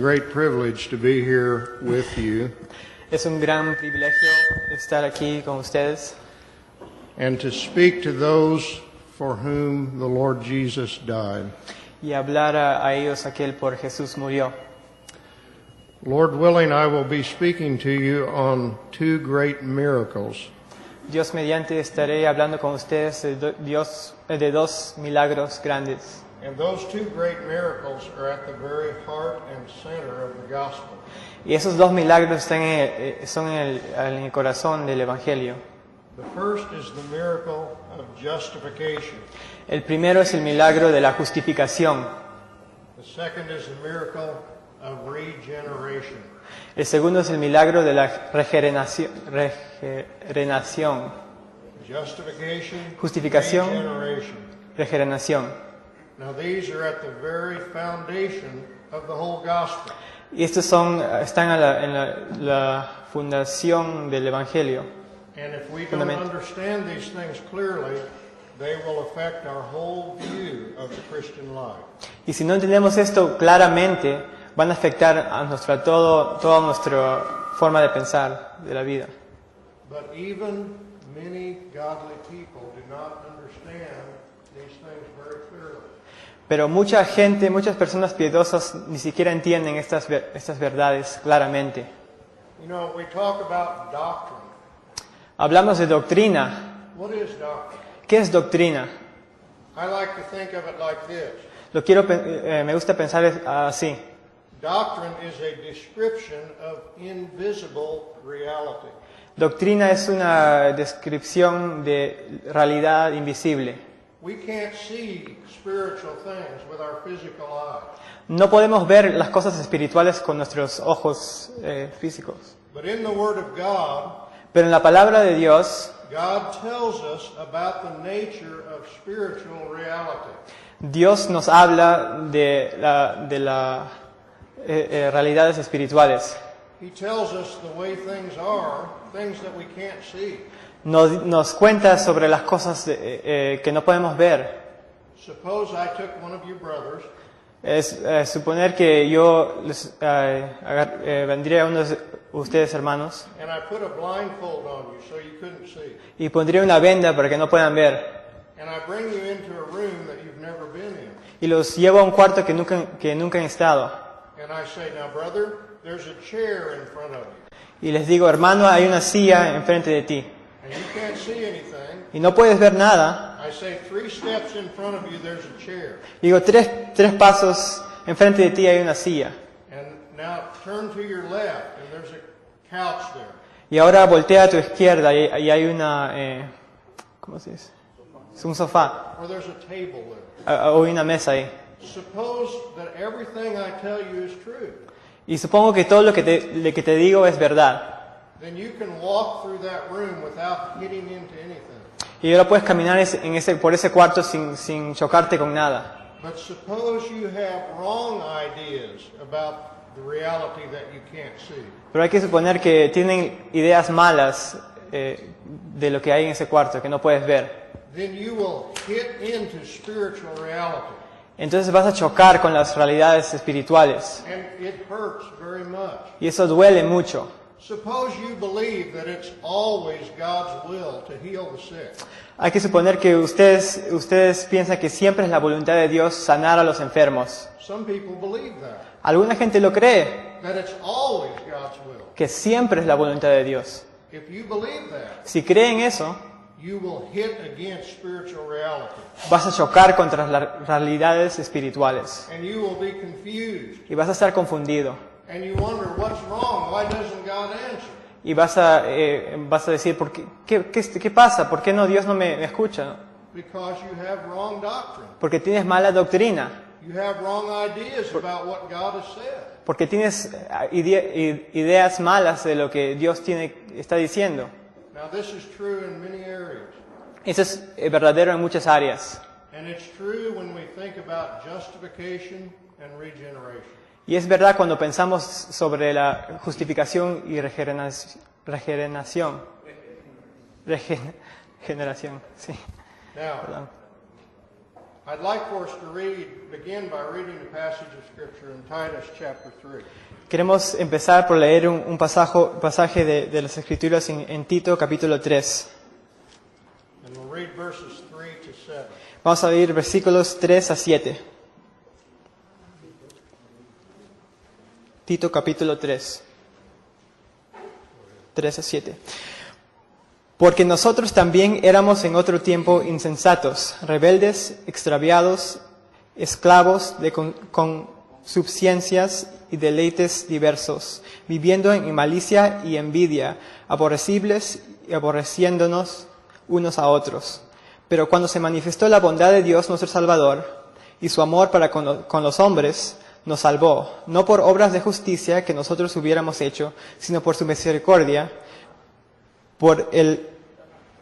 great privilege to be here with you Es un gran privilegio estar aquí con ustedes and to speak to those for whom the Lord Jesus died. y hablar a ellos aquel por Jesús murió. Lord willing, I will be speaking to you on two great miracles. Dios mediante estaré hablando con ustedes de dos milagros grandes. And those two great miracles are at the very heart and center of the gospel. Y esos dos milagros son en el corazón del Evangelio. The first is the miracle of justification. El primero es el milagro de la justificación. The second is the miracle of regeneration. El segundo es el milagro de la regeneración. Justification, Justificación, regeneration. regeneración. Now these are at the very foundation of the whole gospel. Y estos están en la fundación del Evangelio. And if we don't understand these things clearly, they will affect our whole view of the Christian life. Y si no entendemos esto claramente, van a afectar a toda nuestra forma de pensar de la vida. But even many godly people do not understand these things very clearly. Pero muchas personas piadosas ni siquiera entienden estas verdades claramente. You know, we talk about doctrine. Hablamos de doctrina. What is doctrine? ¿Qué es doctrina? I like to think of it like this. Me gusta pensar así. Doctrine is a description of invisible reality. Doctrina es una descripción de realidad invisible. We can't see spiritual things with our physical eyes. No podemos ver las cosas espirituales con nuestros ojos físicos. But in the Word of God, Pero en la palabra de Dios, God tells us about the nature of spiritual reality. Dios nos habla de las realidades espirituales. He tells us the way things are, things that we can't see. Nos cuenta sobre las cosas que no podemos ver. Suppose I took one of your brothers Es suponer que yo vendría a uno de ustedes hermanos and I put a blindfold on you so you couldn't see. y pondría una venda para que no puedan ver. And I bring you into a room that you've never been in. Y los llevo a un cuarto que nunca han estado. And I say, now brother, there's a chair in front of you. Y les digo, hermano, hay una silla enfrente de ti. And you can't see anything. Y no puedes ver nada. I say 3 steps in front of you, there's a chair. Digo, tres pasos enfrente de ti hay una silla. And now turn to your left and there's a couch there. Y ahora voltea a tu izquierda y hay una, ¿cómo se dice? Es un sofá. Or there's a table there. O una mesa ahí. Suppose that everything I tell you is true. Y supongo que todo lo que te digo es verdad. Then you can walk through that room without hitting into anything. Y ahora puedes caminar por ese cuarto sin chocarte con nada. But suppose you have wrong ideas about the reality that you can't see. Pero hay que suponer que tienen ideas malas de lo que hay en ese cuarto que no puedes ver. Then you will hit into spiritual reality. Entonces vas a chocar con las realidades espirituales. And it hurts very much. Y eso duele mucho. Suppose you believe that it's always God's will to heal the sick. Hay que suponer que ustedes piensan que siempre es la voluntad de Dios sanar a los enfermos. Some people believe that. Alguna gente lo cree, That it's always God's will. que siempre es la voluntad de Dios. If you believe that, Si creen eso, you will hit against spiritual reality. vas a chocar contra las realidades espirituales. And you will be confused. Y vas a estar confundido. And you wonder what's wrong. Why doesn't God answer? Y vas a decir, ¿qué pasa? ¿Por qué Dios no me escucha? Because you have wrong doctrine. Porque tienes mala doctrina. You have wrong ideas about what God has said. Porque tienes ideas malas de lo que Dios está diciendo. Now this is true in many areas. Eso es verdadero en muchas áreas. And it's true when we think about justification and regeneration. Y es verdad cuando pensamos sobre la justificación y regeneración. Regeneración, sí. Now, Perdón. I'd like for us to begin by reading a passage of Scripture in Titus chapter 3. Queremos empezar por leer un pasaje de las Escrituras en Tito capítulo 3. And we'll read verses 3 to 7. Vamos a leer versículos 3 a 7. Tito capítulo 3. 3 a 7. Porque nosotros también éramos en otro tiempo insensatos, rebeldes, extraviados, esclavos de concupiscencias y deleites diversos, viviendo en malicia y envidia, aborrecibles y aborreciéndonos unos a otros. Pero cuando se manifestó la bondad de Dios nuestro Salvador y su amor para con los hombres, nos salvó, no por obras de justicia que nosotros hubiéramos hecho, sino por su misericordia, por el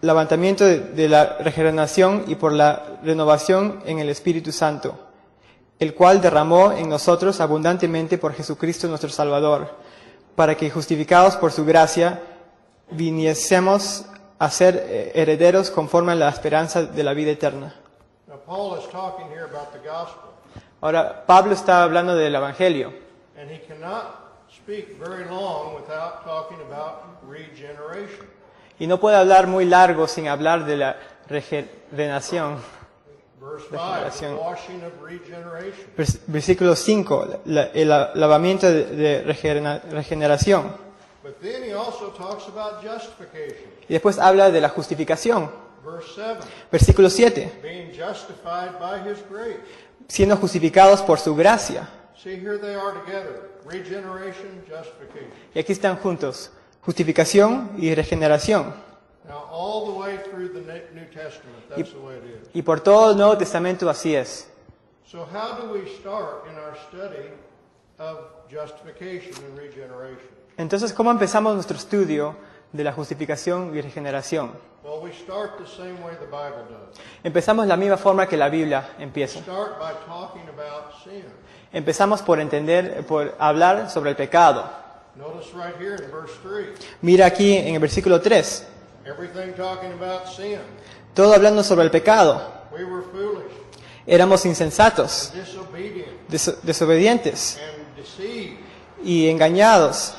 levantamiento de la regeneración y por la renovación en el Espíritu Santo, el cual derramó en nosotros abundantemente por Jesucristo nuestro Salvador, para que, justificados por su gracia, viniésemos a ser herederos conforme a la esperanza de la vida eterna. Now, Paul is talking here about the gospel, Ahora, Pablo está hablando del Evangelio, and he cannot speak very long without talking about regeneration. y no puede hablar muy largo sin hablar de la regeneración. Verse 5, the Regeneración. washing of regeneration. Versículo 5, el lavamiento de regeneración. But then he also talks about justification. Y después habla de la justificación. Verse 7, Versículo 7, being justified by his grace. siendo justificados por su gracia. See, here they are together. Regeneration, justification. Y aquí están juntos, justificación y regeneración. Now, all the way through the New Testament, that's the way it is. Y por todo el Nuevo Testamento así es. So how do we start in our study of justification and regeneration? Entonces, ¿cómo empezamos nuestro estudio de la justificación y regeneración? Well, we start the same way the Bible does. Empezamos la misma forma que la Biblia We empieza. start by talking about sin. Empezamos por hablar sobre el pecado. Notice right here in verse 3, Mira aquí en el versículo 3, everything talking about sin. todo hablando sobre el pecado. We were foolish, Éramos insensatos, disobedient, desobedientes and deceived, y engañados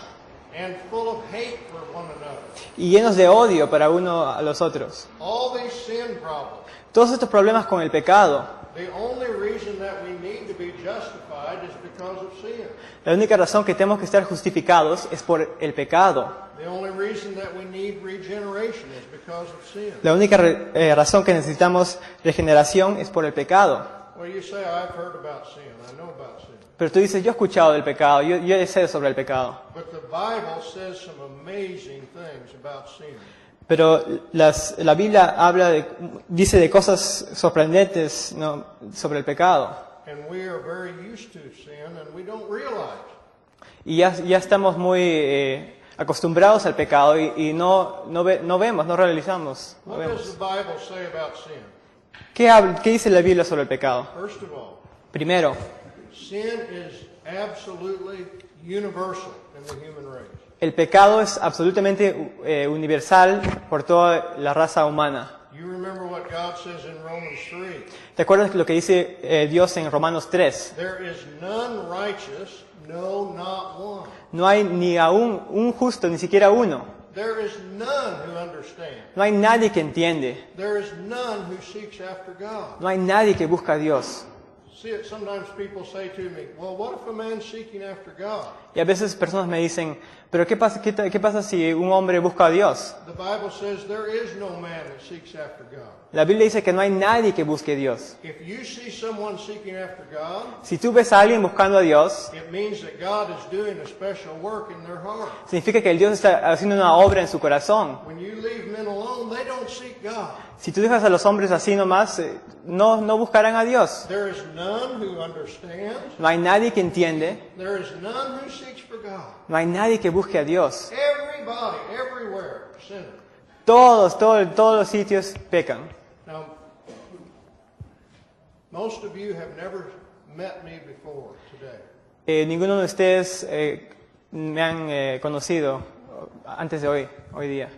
and full of hate for one another. y llenos de odio para uno a los otros. All these sin problems. Todos estos problemas con el pecado, The only reason that we need to be justified is because of sin. la única razón que tenemos que estar justificados es por el pecado. The only reason that we need regeneration is because of sin. La única razón que necesitamos regeneración es por el pecado. Well, you say, I've heard about sin. I know about sin. Pero tú dices, yo he escuchado del pecado, yo sé sobre el pecado. But the Bible says some amazing things about sin. Pero la Biblia dice de cosas sorprendentes, ¿no?, sobre el pecado. And we are very used to sin and we don't realize. Y ya estamos muy acostumbrados al pecado y no vemos, no realizamos. No What does vemos. the Bible say about sin? ¿Qué dice la Biblia sobre el pecado? First of all, Primero, sin is absolutely universal in the human race. el pecado es absolutamente universal por toda la raza humana. You remember what God says in Romans 3. ¿Te acuerdas lo que dice Dios en Romanos 3? There is none righteous, no, not one. No hay ni aún un justo, ni siquiera uno. There is none who understands. No hay nadie que entiende. There is none who seeks after God. No hay nadie que busca a Dios. See, sometimes people say to me, well, what if a man's seeking after God? Y a veces personas me dicen, pero ¿qué pasa si un hombre busca a Dios? The Bible says there is no man that seeks after God. La Biblia dice que no hay nadie que busque a Dios. If you see someone seeking after God, Si tú ves a alguien buscando a Dios, it means that God is doing a special work in their heart. significa que el Dios está haciendo una obra en su corazón. When you leave men alone, they don't seek God. Si tú dejas a los hombres así nomás, no buscarán a Dios. There is none who understands. No hay nadie que entiende, There is none who seeks for God. no hay nadie que busque a Dios. Everybody, everywhere, sinner. Todos los sitios pecan. Now, most of you have never met me before today. Ninguno de ustedes me han conocido antes de hoy día.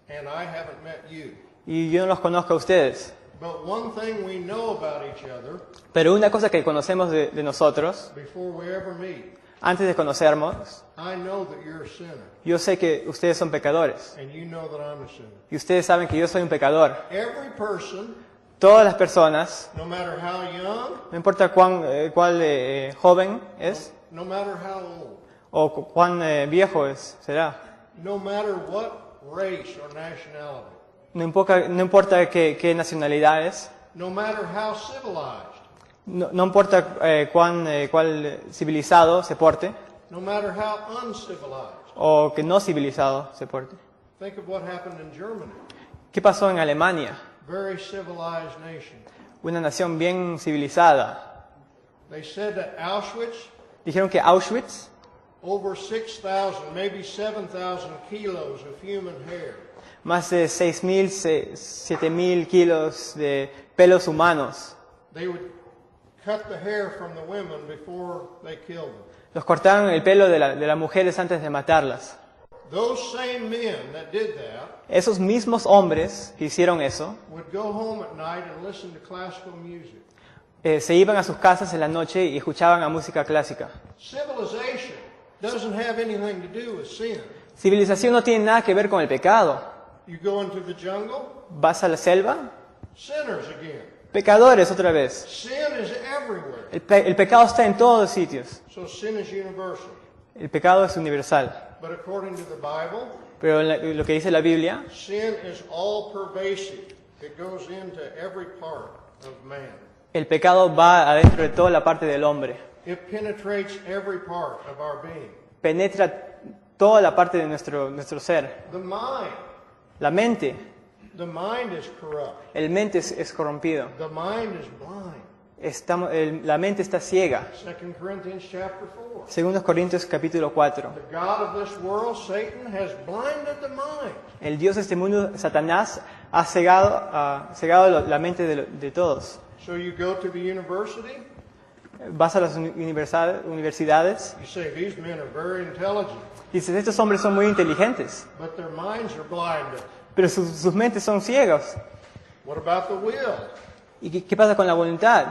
And I haven't met you. Y yo no los conozco a ustedes. But one thing we know about each other Pero una cosa que conocemos de nosotros, before we ever meet, antes de conocernos, I know that you're a sinner, yo sé que ustedes son pecadores. and you know that I'm a sinner. Y ustedes saben que yo soy un pecador. Every person, Todas las personas, no matter how young, no importa cuál joven es no matter how old, o cuán viejo será, no matter what race or nationality, no importa qué nacionalidad es, no matter how civilized, no importa cuál civilizado se porte no matter how uncivilized. o que no civilizado se porte. Think of what happened in Germany, ¿Qué pasó en Alemania? very civilized nation. Una nación bien civilizada. They said that Auschwitz, Dijeron que Auschwitz, over 6,000, maybe 7,000 kilos of human hair más de 6.000, 7.000 kilos de pelos humanos. they would cut the hair from the women before they killed them. Los cortaron el pelo de las mujeres antes de matarlas. Those same men that did that Esos mismos hombres que hicieron eso, would go home at night and listen to classical music. se iban a sus casas en la noche y escuchaban a música clásica. Civilization doesn't have anything to do with sin. Civilización no tiene nada que ver con el pecado. You go into the jungle, Vas a la selva, sinners again. pecadores otra vez. Sin is everywhere. El pecado está en todos los sitios. So sin is universal. El pecado es universal. But according to the Bible, Pero lo que dice la Biblia, sin is all pervasive. It goes into every part of man. el pecado va adentro de toda la parte del hombre. It penetrates every part of our being. Penetra toda la parte de nuestro ser. The mind. La mente. The mind is corrupt. El mente es corrompido. The mind is blind. La mente está ciega. 2 Corinthians chapter 4. Segundo Corintios capítulo 4. The God of this world, Satan, has blinded the mind. El Dios de este mundo, Satanás, ha cegado la mente de todos. So you go to the university, Vas a las universidades, you say, these men are very intelligent, y dices, estos hombres son muy inteligentes, but their minds are blinded. pero sus mentes son ciegas. What about the will? ¿Y qué pasa con la voluntad?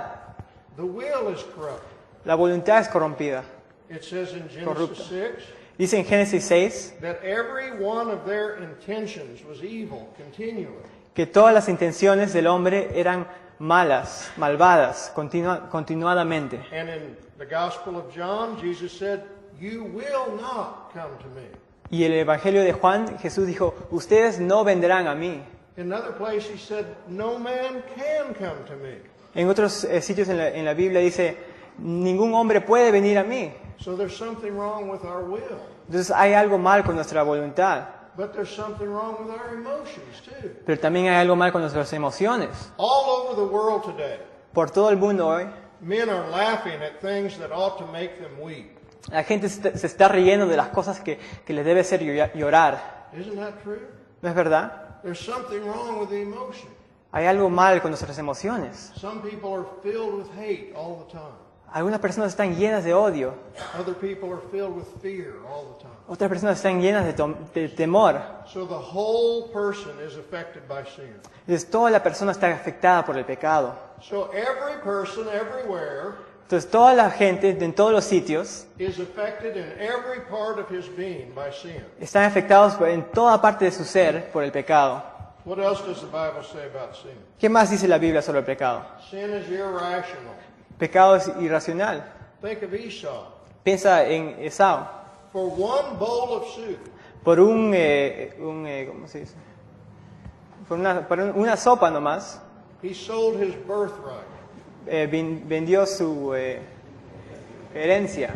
The will is corrupt. La voluntad es corrompida. It says in Corrupta. Genesis 6 Dice en Génesis 6 that every one of their intentions was evil continually. que todas las intenciones del hombre eran malas, malvadas, continuadamente. And in the Gospel of John, Jesus said, you will not come to me. Y el Evangelio de Juan, Jesús dijo, ustedes no vendrán a mí. In another place he said, no man can come to me. En otros sitios en la Biblia dice, ningún hombre puede venir a mí. So there's something wrong with our will. Entonces hay algo mal con nuestra voluntad, But there's something wrong with our emotions too. pero también hay algo mal con nuestras emociones. All over the world today, Por todo el mundo hoy, men are laughing at things that ought to make them weep. la gente se está riendo de las cosas que les debe hacer llorar. Isn't that true? ¿No es verdad? There's something wrong with the emotion. Hay algo mal con nuestras emociones. Some people are filled with hate all the time. Algunas personas están llenas de odio, Other people are filled with fear all the time. otras personas están llenas de temor. So the whole person is affected by sin. Entonces toda la persona está afectada por el pecado. So every person everywhere Entonces toda la gente en todos los sitios is affected in every part of his being by sin. están afectados en toda parte de su ser por el pecado. What else does the Bible say about sin? ¿Qué más dice la Biblia sobre el pecado? Sin is irrational. Pecado es irracional. Think of Esau. Piensa en Esau. For one bowl of soup, Por ¿cómo se dice? Por una sopa nomás, he sold his birthright. vendió su herencia.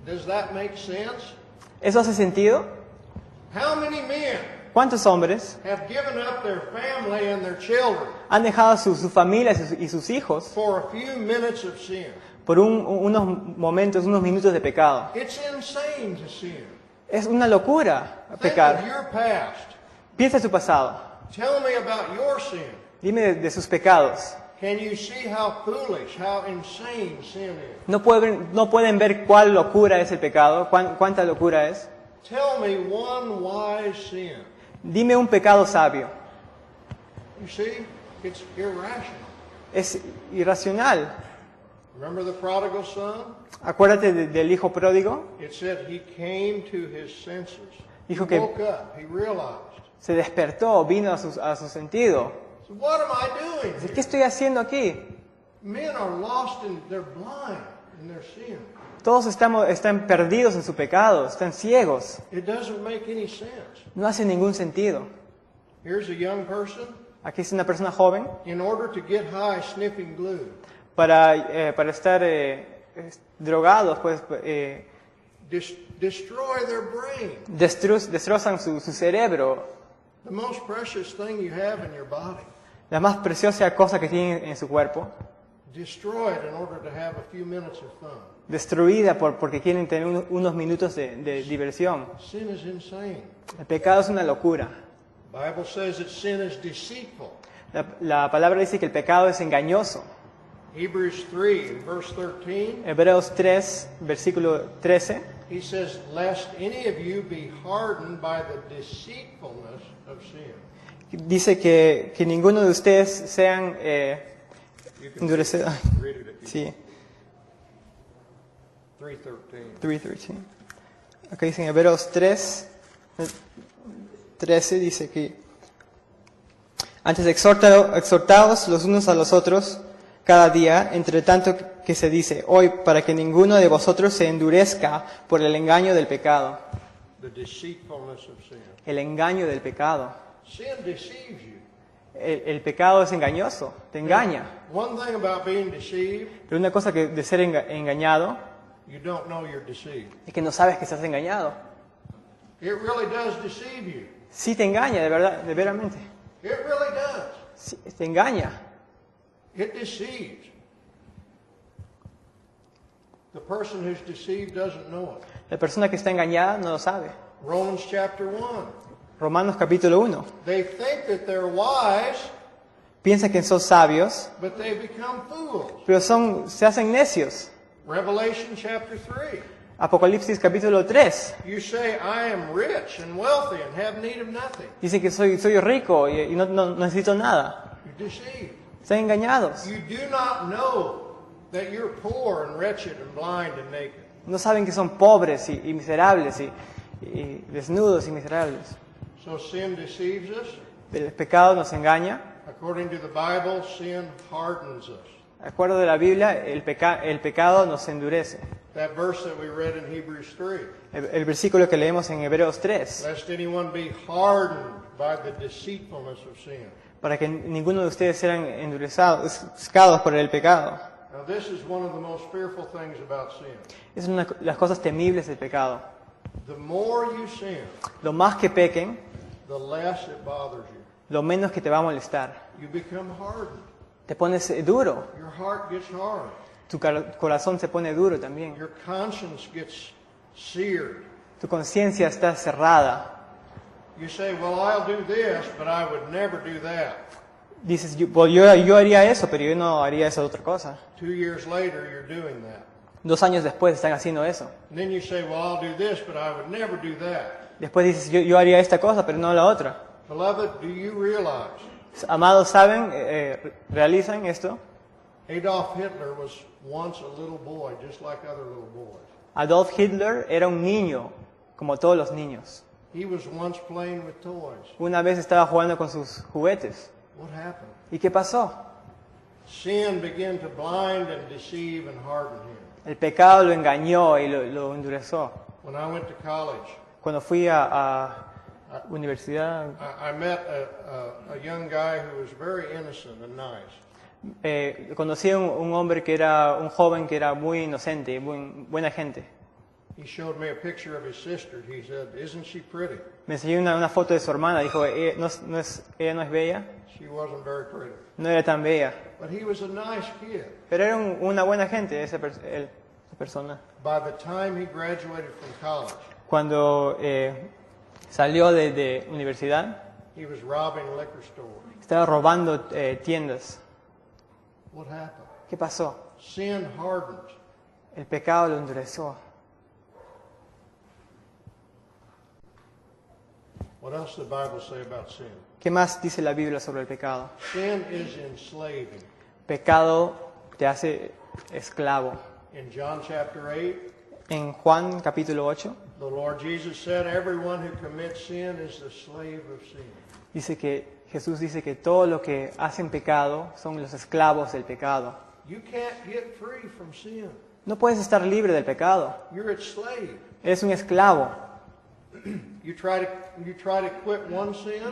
Does that make sense? ¿Eso hace sentido? How many men ¿Cuántos hombres have given up their family and their children han dejado su familia y sus hijos for a few minutes of sin? por unos momentos, unos minutos de pecado? It's insane to sin. Es una locura Think of pecar. your past. Piensa en su pasado. Tell me about your sin. Dime de sus pecados. Can you see how foolish, how insane sin is? No pueden ver cuál locura es el pecado, cuánta locura es. Tell me one wise sin. Dime un pecado sabio. You see, it's irrational. Es irracional. Remember the prodigal son? Acuérdate del hijo pródigo. It said he came to his senses. He Dijo que woke up. He realized. se despertó, vino a su sentido. So what am I doing Dice, ¿qué here? estoy haciendo aquí? Men are lost and they're blind in their sin. Todos están perdidos en su pecado, están ciegos. It doesn't make any sense. No hace ningún sentido. Here's a young person. Aquí es una persona joven In order to get high sniffing glue, para estar drogados, pues destroy their brain. destrozan su cerebro. The most precious thing you have in your body. La más preciosa cosa que tienen en su cuerpo, Destroy it in order to have a few minutes of fun. destruida porque quieren tener unos minutos de diversión. Sin is insane. El pecado es una locura. The Bible says that sin is deceitful. La palabra dice que el pecado es engañoso. Hebrews 3 and verse 13, Hebreos 3, versículo 13, he says, lest any of you be hardened by the deceitfulness of sin. dice que ninguno de ustedes sean You can endurecidos. read it if you Sí, 3:13. 3:13. Acá dice en Hebreos 3, 13, dice que antes exhortaos los unos a los otros cada día, entre tanto que se dice hoy, para que ninguno de vosotros se endurezca por el engaño del pecado. The deceitfulness of sin. El engaño del pecado. Sin deceives you. El pecado es engañoso, te engaña. One thing about being deceived, Pero una cosa que de ser engañado you don't know you're deceived. es que no sabes que estás engañado. It really does deceive you. Sí te engaña, de verdad, de veramente. It really does. Sí, te engaña. It deceives. The person who's deceived doesn't know it. La persona que está engañada no lo sabe. Romans chapter 1. Romanos capítulo 1. They think that they're wise, Piensan que son sabios, but they become fools. pero se hacen necios. Revelation chapter 3. Apocalipsis capítulo 3. You say, I am rich and wealthy and have need of nothing. Dice que soy rico y no necesito nada. You're deceived. Están engañados. You do not know that you're poor and wretched and blind and naked. No saben que son pobres y miserables y desnudos y miserables. So sin deceives us. El pecado nos engaña. According to the Bible, sin hardens us. De acuerdo de la Biblia, el pecado nos endurece. That verse that we read in Hebrews 3. El versículo que leemos en Hebreos 3. Lest anyone be hardened by the deceitfulness of sin. Para que ninguno de ustedes sean endurecidos por el pecado. Now this is one of the most fearful things about sin. Es una de las cosas temibles del pecado. The more you sin, Lo más que pequen, the less it bothers you. lo menos que te va a molestar. You become hardened. Te pones duro. Your heart gets hard. Tu corazón se pone duro también. Your conscience gets seared. Tu conciencia está cerrada. You say, well, I'll do this, but I would never do that. Dices, yo haría eso, pero yo no haría esa otra cosa. 2 years later, you're doing that. 2 años después están haciendo eso. And then you say, well, I'll do this, but I would never do that. Después dices, yo haría esta cosa, pero no la otra. Beloved, do you realize Amados, ¿saben? ¿Realizan esto? Adolf Hitler was once a little boy, just like other little boys. Adolf Hitler era un niño, como todos los niños. He was once playing with toys. Una vez estaba jugando con sus juguetes. What happened? ¿Y qué pasó? Sin began to blind and deceive and harden him. El pecado lo engañó y lo endureció. When I went to college, Cuando fui a universidad, I met a young guy who was very innocent and nice. conocí a un hombre un joven que era muy inocente, buena gente. He showed me a picture of his sister. He said, "Isn't she pretty?" Me enseñó una foto de su hermana, dijo, ella no es bella, She wasn't very pretty, no era tan bella, but he was a nice kid. pero era una buena gente esa persona. By the time he graduated from college, Cuando salió de universidad, he was robbing liquor stores. estaba robando tiendas. What happened? ¿Qué pasó? Sin hardened. El pecado lo endureció. What else does the Bible say about sin? ¿Qué más dice la Biblia sobre el pecado? Sin is enslaving. Pecado te hace esclavo. In John chapter 8, En Juan capítulo 8 the Lord Jesus said, everyone who commits sin is the slave of sin. dice que Jesús dice que todo lo que hacen pecado son los esclavos del pecado. You can't get free from sin. No puedes estar libre del pecado. You're its slave. Eres un esclavo. You try to quit one sin,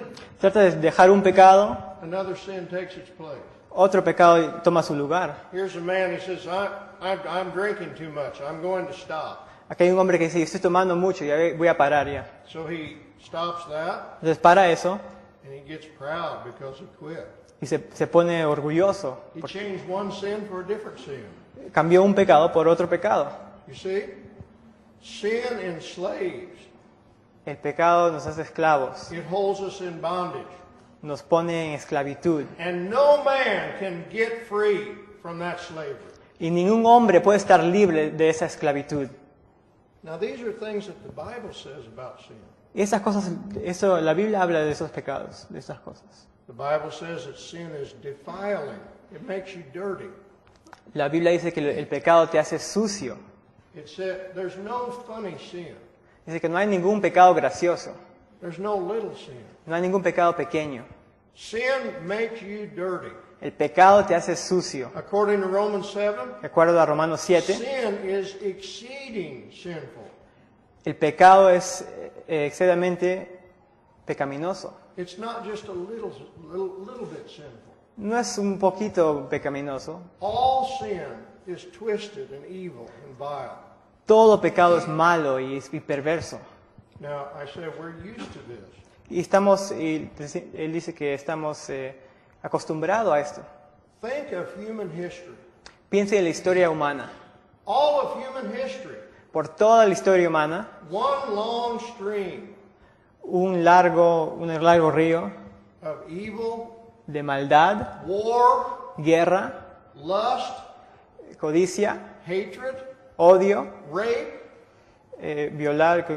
Trata de dejar un pecado, another sin takes its place. otro pecado toma su lugar. Here's a man, he says, I'm drinking too much. I'm going to stop. Aquí hay un hombre que dice, estoy tomando mucho, ya voy a parar ya. So he stops that, Entonces para eso and he gets proud because he quit. y se pone orgulloso. He changed one sin for a different sin. Cambió un pecado por otro pecado. You see? Sin enslaves. El pecado nos hace esclavos, It holds us in bondage. nos pone en esclavitud. And no man can get free from that slavery. Y ningún hombre puede estar libre de esa esclavitud. Now these are things that the Bible says about sin. Y esas cosas, la Biblia habla de esos pecados, de esas cosas. The Bible says that sin is defiling. It makes you dirty. La Biblia dice que el pecado te hace sucio. It said there's no funny sin. Dice que no hay ningún pecado gracioso, There's no little sin. no hay ningún pecado pequeño. Sin makes you dirty. El pecado te hace sucio. According to Romans 7, De acuerdo a Romanos 7, sin is exceeding sinful. el pecado es excesivamente pecaminoso. It's not just a little bit sinful. No es un poquito pecaminoso. All sin is twisted and evil and vile. Todo pecado es malo y perverso. Now, I said we're used to this. Y él dice que estamos acostumbrados a esto. Think of human history. Piense en la historia humana. All of human history. Por toda la historia humana, One long stream un largo río of evil, de maldad, war, guerra, lust, codicia, hatred, odio, rape,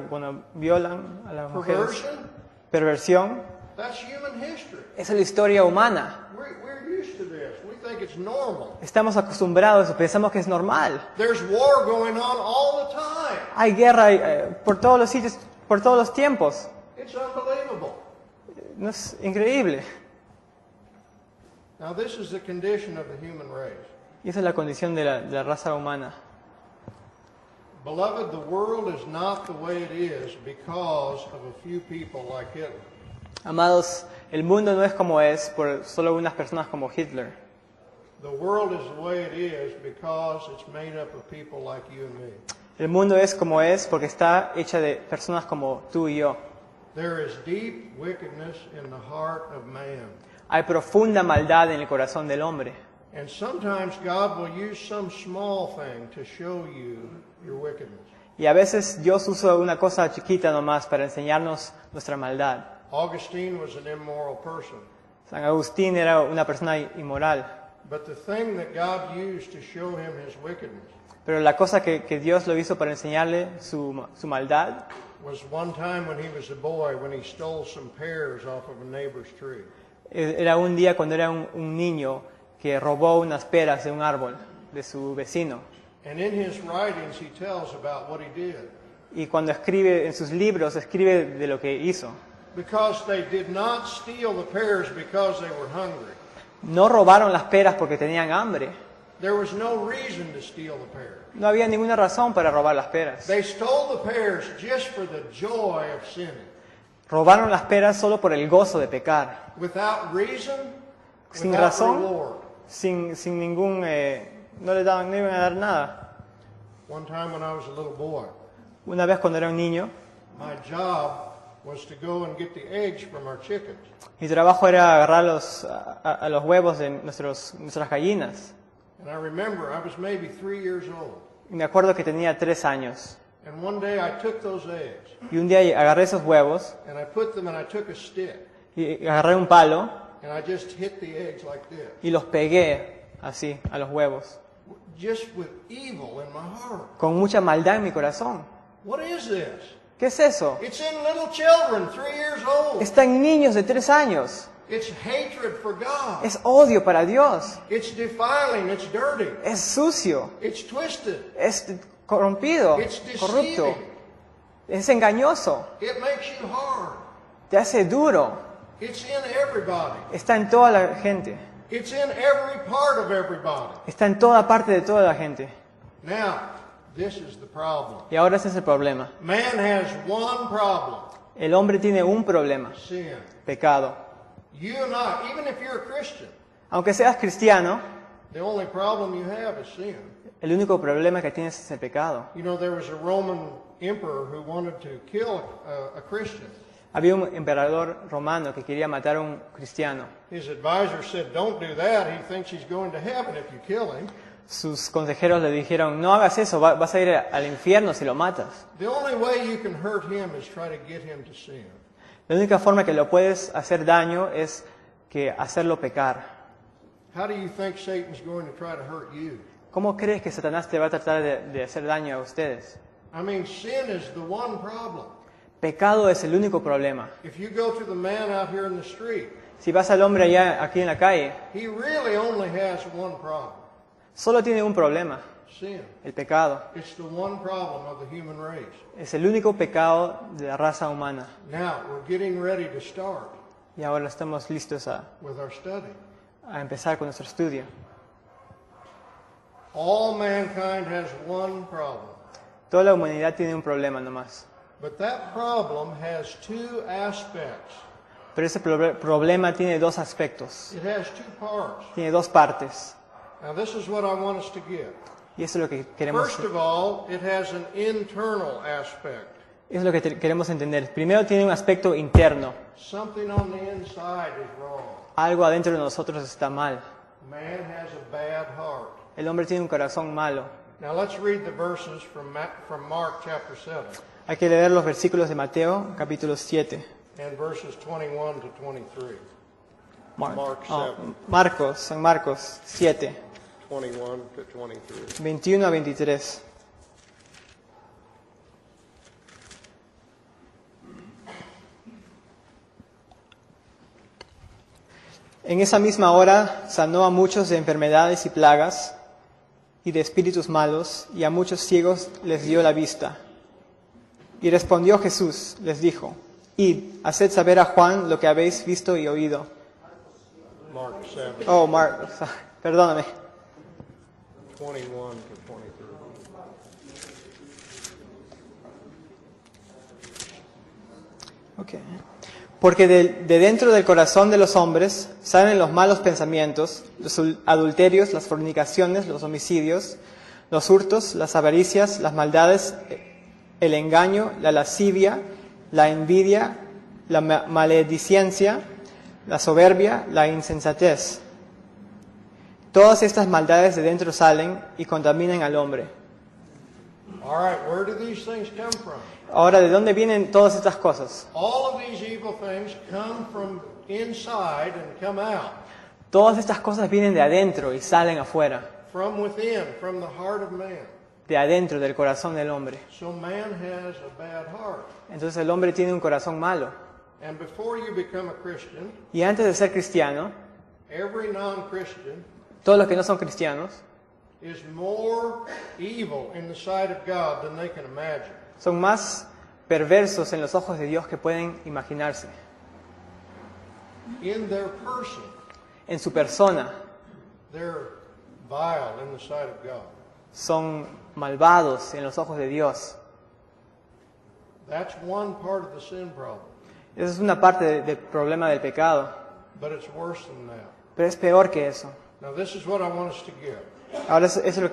cuando violan a las mujeres, perversion. perversión. That's human history. Esa es la historia humana. We're used to this. We think it's normal. Estamos acostumbrados a eso, pensamos que es normal. There's war going on all the time. Hay guerra por todos los sitios, por todos los tiempos. It's unbelievable. ¿No es increíble? Now, this is the condition of the human race. Y esa es la condición de la raza humana. Beloved, the world is not the way it is because of a few people like Hitler. Amados, el mundo no es como es por solo unas personas como Hitler. The world is the way it is because it's made up of people like you and me. El mundo es como es porque está hecha de personas como tú y yo. There is deep wickedness in the heart of man. Hay profunda maldad en el corazón del hombre. And sometimes God will use some small thing to show you your wickedness. Y a veces Dios usa una cosa chiquita nomás para enseñarnos nuestra maldad. Augustine was an immoral person. San Agustín era una persona inmoral. But the thing that God used to show him his wickedness Pero la cosa que Dios lo hizo para enseñarle su maldad was one time when he was a boy when he stole some pears off of a neighbor's tree. era un día cuando era un niño que robó unas peras de un árbol de su vecino. And in his writings he tells about what he did. Y cuando escribe en sus libros, escribe de lo que hizo. Because they did not steal the pears because they were hungry. No robaron las peras porque tenían hambre. There was no reason to steal the pears. No había ninguna razón para robar las peras. They stole the pears just for the joy of sinning. Robaron las peras solo por el gozo de pecar. Without reason, Sin without razón, reward. sin ningún... no iban a dar nada. One time when I was a little boy, Una vez cuando era un niño, my job was to go and get the eggs from our chickens. mi trabajo era agarrar a los huevos de nuestras gallinas. And I remember I was maybe 3 years old. Y me acuerdo que tenía 3 años. And one day I took those eggs Y un día agarré esos huevos and I put them and I took a stick y agarré un palo and I just hit the eggs like this. y los pegué así a los huevos. Just with evil in my heart. Con mucha maldad en mi corazón. What is this? ¿Qué es eso? It's in little children, 3 years old. Está en niños de 3 años. It's hatred for God. Es odio para Dios. It's defiling, it's dirty. Es sucio. It's twisted. Es corrompido. It's Corrupto. deceiving. Es engañoso. It makes you hard. Te hace duro. It's in everybody. Está en toda la gente. It's in every part of everybody. Está en toda parte de toda la gente. Now, this is the problem. Y ahora ese es el problema. Man has one problem. El hombre tiene un problema. Sin. Pecado. You and I, even if you're a Christian, Aunque seas cristiano, the only problem you have is sin. el único problema que tienes es el pecado. You know, there was a Roman emperor who wanted to kill a Christian. Había un emperador romano que quería matar a un cristiano. His advisor said, don't do that. He thinks he's going to heaven if you kill him. Sus consejeros le dijeron, no hagas eso, vas a ir al infierno si lo matas. The only way you can hurt him is try to get him to sin. La única forma que lo puedes hacer daño es que hacerlo pecar. How do you think Satan's going to try to hurt you? ¿Cómo crees que Satanás te va a tratar de hacer daño a ustedes? I mean, sin is the one problem. Pecado es el único problema. If you go to the man out here in the street, Si vas al hombre allá aquí en la calle, he really only has one problem. solo tiene un problema, Sin. el pecado. It's the one problem of the human race. Es el único pecado de la raza humana. Now, we're getting ready to start Y ahora estamos listos with our study. a empezar con nuestro estudio. All mankind has one problem, Toda la humanidad tiene un problema nomás. but that problem has two aspects. Pero ese problema tiene dos aspectos, It has two parts. tiene dos partes. Now, this is what I want us to get. Y eso es lo que queremos, First of all, it has an internal aspect. es lo que queremos entender. Primero tiene un aspecto interno. Something on the inside is wrong. Algo adentro de nosotros está mal. Man has a bad heart. El hombre tiene un corazón malo. Now, let's read the verses from Mark chapter 7 Hay que leer los versículos de Mateo, capítulo 7. and verses 21 to 23. Mark Mark 7. San Marcos 7, 21 to 23. 21 a 23. En esa misma hora sanó a muchos de enfermedades y plagas y de espíritus malos, y a muchos ciegos les dio la vista. Y respondió Jesús, les dijo, id, haced saber a Juan lo que habéis visto y oído. Mark 7, Perdóname. 21 to 23. Okay. Porque de dentro del corazón de los hombres salen los malos pensamientos, los adulterios, las fornicaciones, los homicidios, los hurtos, las avaricias, las maldades, el engaño, la lascivia, la envidia, la maledicencia, la soberbia, la insensatez. Todas estas maldades de dentro salen y contaminan al hombre. All right, where do these things come from? Ahora, ¿de dónde vienen todas estas cosas? All of these evil things come from inside and come out. Todas estas cosas vienen de adentro y salen afuera, From within, from the heart of man. de adentro del corazón del hombre. So man has a bad heart. Entonces el hombre tiene un corazón malo. And before you become a Christian, Y antes de ser cristiano, every non-Christian todos los que no son cristianos is more evil in the sight of God than they can imagine. son más perversos en los ojos de Dios que pueden imaginarse. In their person, En su persona they're vile in the sight of God. son malvados en los ojos de Dios. That's one part of the sin problem. Esa es una parte del problema del pecado, But it's worse than that. pero es peor que eso. Now, this is what I want us to get. Ahora eso es lo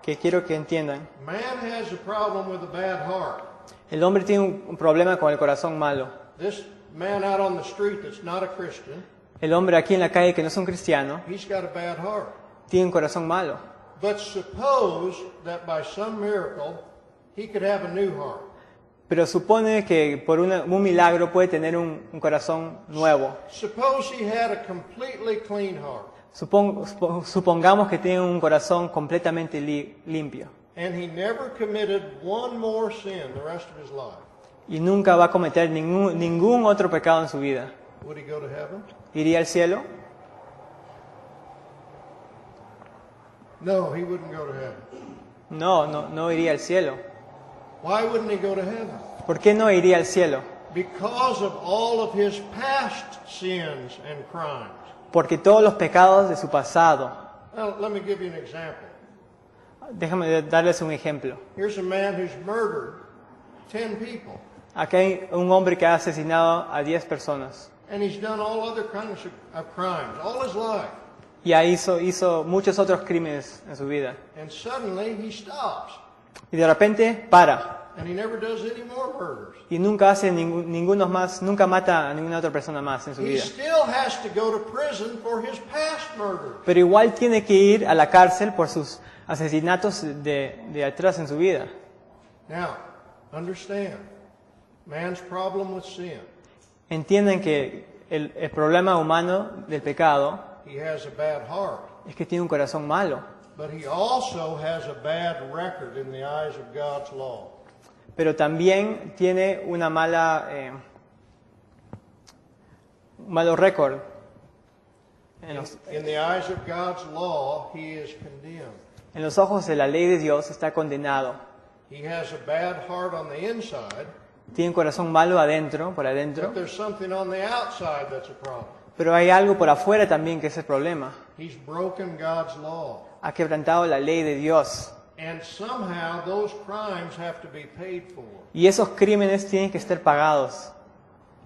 que quiero que entiendan. Man has a problem with a bad heart. El hombre tiene un problema con el corazón malo. This man out on the street that's not a Christian, El hombre aquí en la calle que no es un cristiano he's got a bad heart. tiene un corazón malo. But suppose that by some miracle, he could have a new heart. Pero supone que por un milagro puede tener un corazón nuevo. Suppose he had a completely clean heart, Supongamos que tiene un corazón completamente limpio and he never committed one more sin the rest of his life. y nunca va a cometer ningún otro pecado en su vida, would he go to heaven? ¿iría al cielo? No, he wouldn't go to heaven. No iría al cielo. Why wouldn't he go to heaven? ¿Por qué no iría al cielo? Because of all of his past sins and crimes. Porque todos los pecados de su pasado. Now, let me give you an example. Déjame darles un ejemplo. Here's a man who's murdered 10 people, Aquí hay un hombre que ha asesinado a 10 personas. and he's done all other kinds of crimes all his life. Y ahí hizo muchos otros crímenes en su vida. And suddenly he stops, Y de repente para. and he never does any more murders. Y nunca hace ninguno más, nunca mata a ninguna otra persona más en su He vida. still has to go to prison for his past murders. Pero igual tiene que ir a la cárcel por sus asesinatos de atrás en su vida. Now, understand, man's problem with sin, Entienden que el problema humano del pecado he has a bad heart, es que tiene un corazón malo. but he also has a bad record in the eyes of God's law. Pero también tiene un malo récord. In the eyes of God's law, he is condemned. En los ojos de la ley de Dios está condenado. He has a bad heart on the inside, Tiene un corazón malo por adentro. but there's something on the outside that's a problem. Pero hay algo por afuera también que es el problema. He's broken God's law. Ha quebrantado la ley de Dios. And somehow those crimes have to be paid for. Y esos crímenes tienen que estar pagados.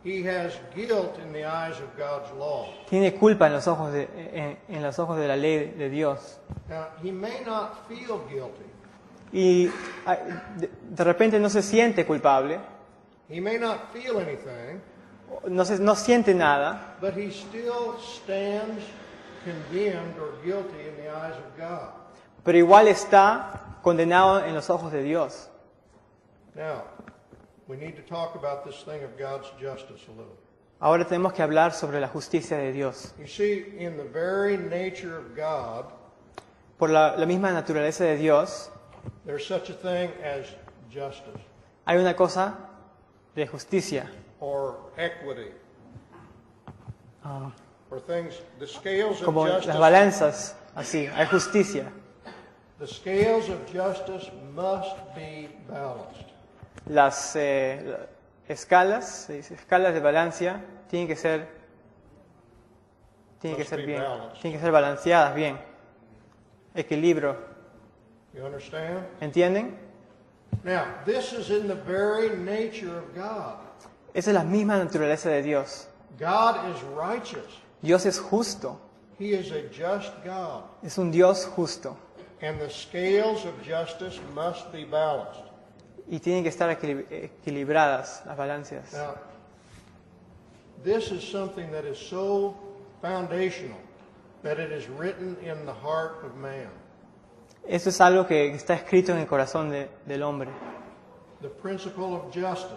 He has guilt in the eyes of God's law. Tiene culpa en los ojos de la ley de Dios. Now, he may not feel guilty. Y de repente no se siente culpable, He may not feel anything, no siente nada, but he still stands condemned or guilty in the eyes of God. pero igual está condenado en los ojos de Dios. Now, we need to talk about this thing of God's justice a little. Ahora tenemos que hablar sobre la justicia de Dios. You see, in the very nature of God, Por la misma naturaleza de Dios, there's such a thing as justice hay una cosa de justicia. or equity, or things, the scales of Como las justice. balanzas, así, hay justicia. The scales of justice must be balanced. Las escalas, se dice, escalas de balanza tienen que ser Must be bien, balanced. tienen que ser balanceadas bien. Equilibrio, You understand? ¿entienden? Now, this is in the very nature of God. Esa es la misma naturaleza de Dios. God is righteous. Dios es justo, He is a just God. es un Dios justo And the scales of justice must be balanced. y tienen que estar equilibradas las balanzas. Now, this is something that is so foundational that it is written in the heart of man. Eso es algo que está escrito en el corazón del hombre. The principle of justice.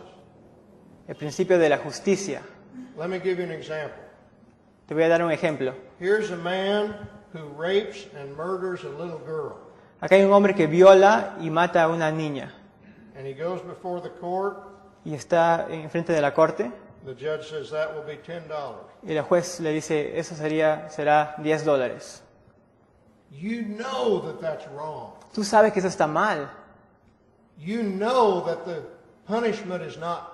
El principio de la justicia. Let me give you an example. Te voy a dar un ejemplo. Here's a man who rapes and murders a little girl. Acá hay un hombre que viola y mata a una niña And he goes before the court. y está enfrente de la corte The judge says that will be $10. y el juez le dice, eso será $10. You know that that's wrong. Tú sabes que eso está mal. You know that the punishment is not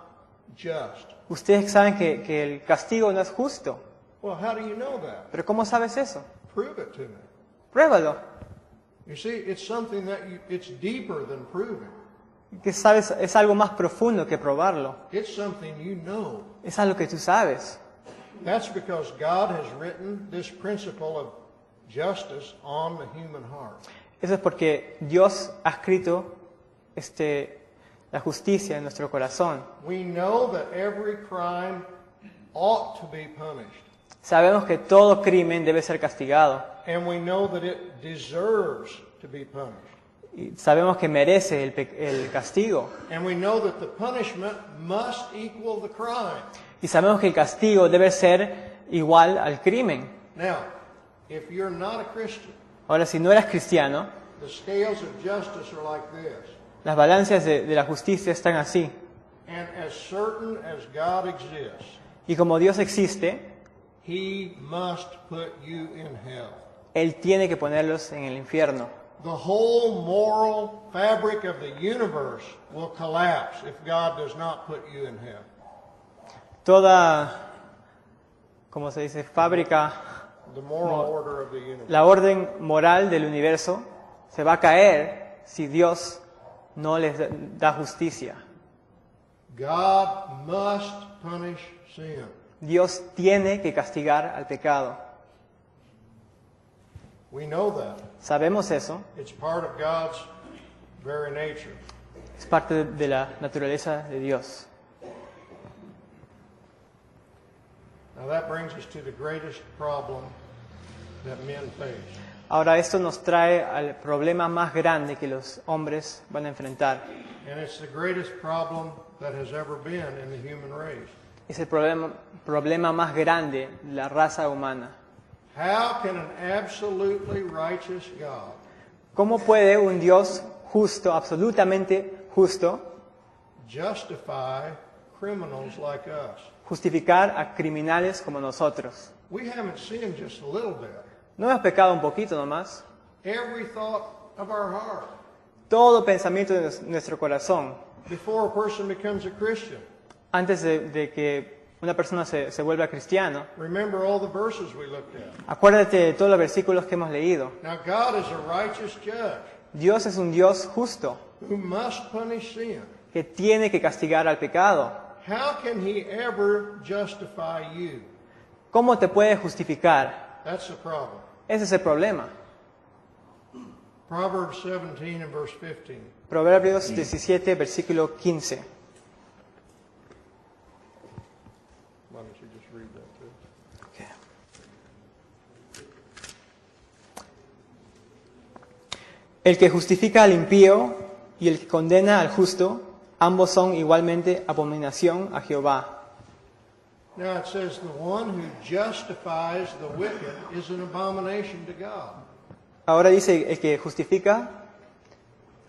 just. Ustedes saben que el castigo no es justo. Well, how do you know that? Pero ¿cómo sabes eso? Prove it to me. Pruébalo. You see, it's something that it's deeper than proving. Que sabes, es algo más profundo que probarlo. It's something you know. Es algo que tú sabes. That's because God has written this principle of justice on the human heart. Eso es porque Dios ha escrito la justicia en nuestro corazón. We know that every crime ought to be punished. Sabemos que todo crimen debe ser castigado. And we know that it deserves to be punished. Y sabemos que merece el castigo. And we know that the punishment must equal the crime. Y sabemos que el castigo debe ser igual al crimen. Now, if you're not a Christian, Ahora, si no eres cristiano, the scales of justice are like this. las balanzas de la justicia están así. And as certain as God exists, Y como Dios existe, He must put you in hell. Él tiene que ponerlos en el infierno. The whole moral fabric of the universe will collapse if God does not put you in hell. Toda, como se dice, fábrica, The moral order of the universe. la orden moral del universo se va a caer si Dios no les da justicia. God must punish sin. Dios tiene que castigar al pecado. We know that. Sabemos eso, It's part of God's very nature. es parte de la naturaleza de Dios. Now that brings us to the greatest problem that men face. Ahora esto nos trae al problema más grande que los hombres van a enfrentar. And it's the greatest problem that has ever been in the human race. Es el problema más grande de la raza humana. How can an absolutely righteous God ¿Cómo puede un Dios justo, absolutamente justo, justify criminals like us? justificar a criminales como nosotros? We haven't sinned just a little bit. ¿No hemos pecado un poquito nomás? Every thought of our heart. Todo pensamiento de nuestro corazón, Before a person becomes a Christian, antes de que una persona se vuelva cristiano. remember all the verses we looked at. Acuérdate de todos los versículos que hemos leído. Now God is a righteous judge Dios es un Dios justo, who must punish sin. que tiene que castigar al pecado. How can he ever justify you? ¿Cómo te puede justificar? That's the problem. Ese es el problema. Proverbs 17 and verse 15. Proverbios 17, versículo 15. Why don't you just read that too? Okay. El que justifica al impío y el que condena al justo, ambos son igualmente abominación a Jehová. Now it says the one who justifies the wicked is an abomination to God. Ahora dice, el que justifica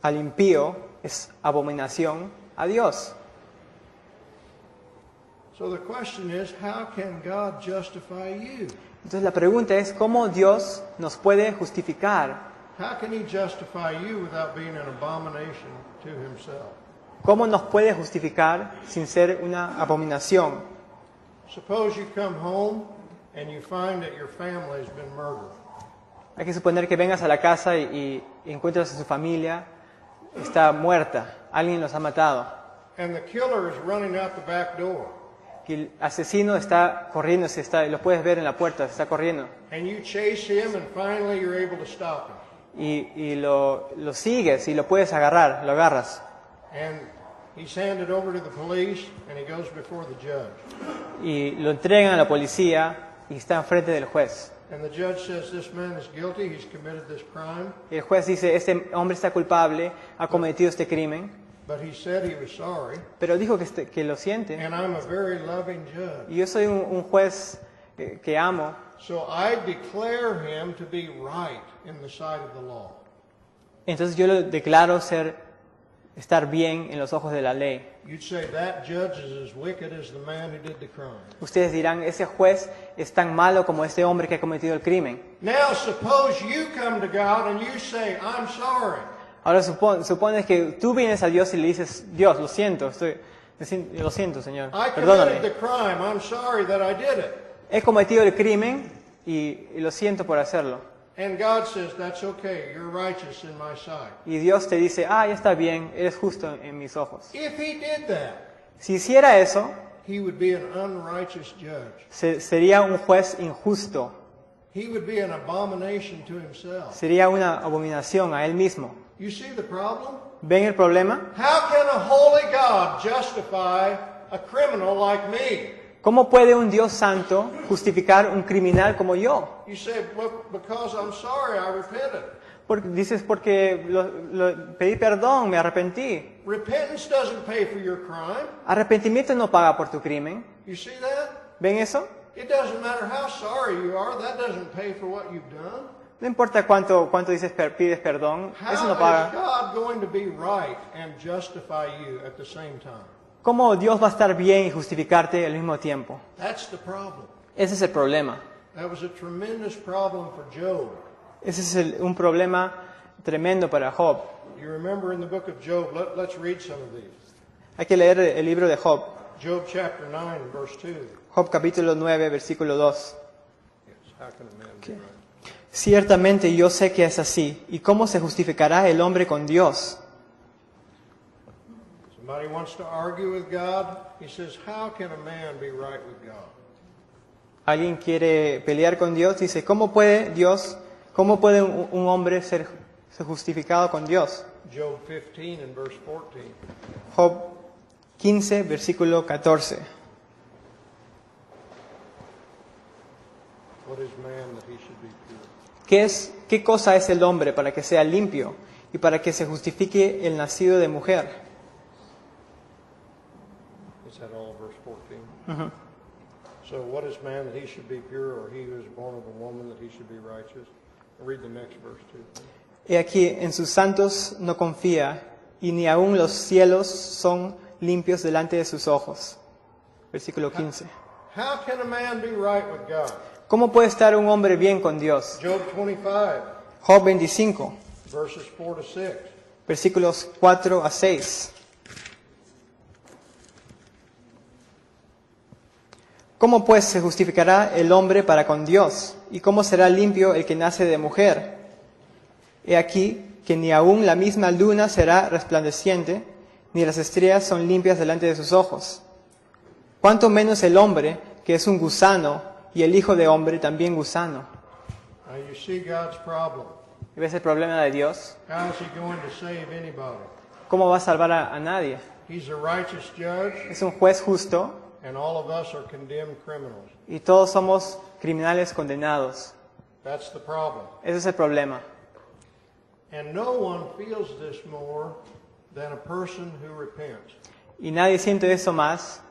al impío es abominación a Dios. So the question is, how can God justify you? Entonces la pregunta es, ¿cómo Dios nos puede justificar? How can he justify you without being an abomination to himself? ¿Cómo nos puede justificar sin ser una abominación? Suppose you come home and you find that your family has been murdered. Hay que suponer que vengas a la casa y encuentras a su familia, está muerta, alguien los ha matado. And the killer is running out the back door. Y el asesino está corriendo, lo puedes ver en la puerta, está corriendo. And you chase him and finally you're able to stop him. Y lo sigues y lo puedes agarrar, lo agarras. And he's handed over to the police and he goes before the judge. Y lo entregan a la policía y está enfrente del juez. And the judge says this man is guilty, he's committed this crime, Y el juez dice, este hombre está culpable, ha cometido este crimen, but he said he was sorry, pero dijo que lo siente. and I'm a very loving judge. Y yo soy un juez que amo, So I declare him to be right in the sight of the law. entonces yo lo declaro estar bien en los ojos de la ley. You'd say that judge is as wicked as the man who did the crime. Ustedes dirán, ese juez es tan malo como este hombre que ha cometido el crimen. Now suppose you come to God and you say, I'm sorry. Ahora supones que tú vienes a Dios y le dices, Dios, lo siento, lo siento, Señor, I committed perdóname. the crime, I'm sorry that I did it. He cometido el crimen y lo siento por hacerlo. And God says, that's okay, you're righteous in my sight. Y Dios te dice, ya está bien, eres justo en mis ojos. If he did that, Si hiciera eso, he would be an unrighteous judge. sería un juez injusto, He would be an abomination to himself. sería una abominación a él mismo. You see the problem? ¿Ven el problema? How can a holy God justify a criminal like me? ¿Cómo puede un Dios santo justificar un criminal como yo? You say, well, because I'm sorry, I repented. Dices, porque pedí perdón, me arrepentí. Repentance doesn't pay for your crime. Arrepentimiento no paga por tu crimen. You see that? ¿Ven eso? It doesn't matter how sorry you are, that doesn't pay for what you've done. No importa cuánto dices pides perdón, eso How no is paga. God going to be right and justify you at the same time? ¿Cómo Dios va a estar bien y justificarte al mismo tiempo? That's the problem. Ese es el problema. That was a tremendous problem for Job. Ese es un problema tremendo para Job. You remember in the book of Job, let's read some of these. Hay que leer el libro de Job. Job chapter 9, verse 2. Job capítulo 9, versículo 2. Yes, how can a man be right? Ciertamente yo sé que es así. ¿Y cómo se justificará el hombre con Dios? Somebody wants to argue with God. He says, how can a man be right with God? Alguien quiere pelear con Dios. Dice, ¿cómo puede un hombre ser justificado con Dios? Job 15 and verse 14. Job 15, versículo 14. What is man that he should be pure? ¿Qué cosa es el hombre para que sea limpio y para que se justifique el nacido de mujer? Is that all verse 14? So what is man that he should be pure, or he who is born of a woman that he should be righteous? Read the next verse too. He aquí, en sus santos no confía, y ni aun los cielos son limpios delante de sus ojos. Versículo 15. How can a man be right with God? ¿Cómo puede estar un hombre bien con Dios? Job 25, Job 25, verses 4 to 6. versículos 4 a 6. ¿Cómo pues se justificará el hombre para con Dios? ¿Y cómo será limpio el que nace de mujer? He aquí que ni aun la misma luna será resplandeciente, ni las estrellas son limpias delante de sus ojos. ¿Cuánto menos el hombre, que es un gusano, y el hijo de hombre también gusano? Now you see God's problem. ¿Y ves el problema de Dios? How is he going to save anybody? ¿Cómo va a salvar a nadie? He's a righteous judge, Es un juez justo and all of us are condemned criminals. y todos somos criminales condenados. That's the problem. Ese es el problema. And no one feels this more than a person who repents. Y nadie siente eso más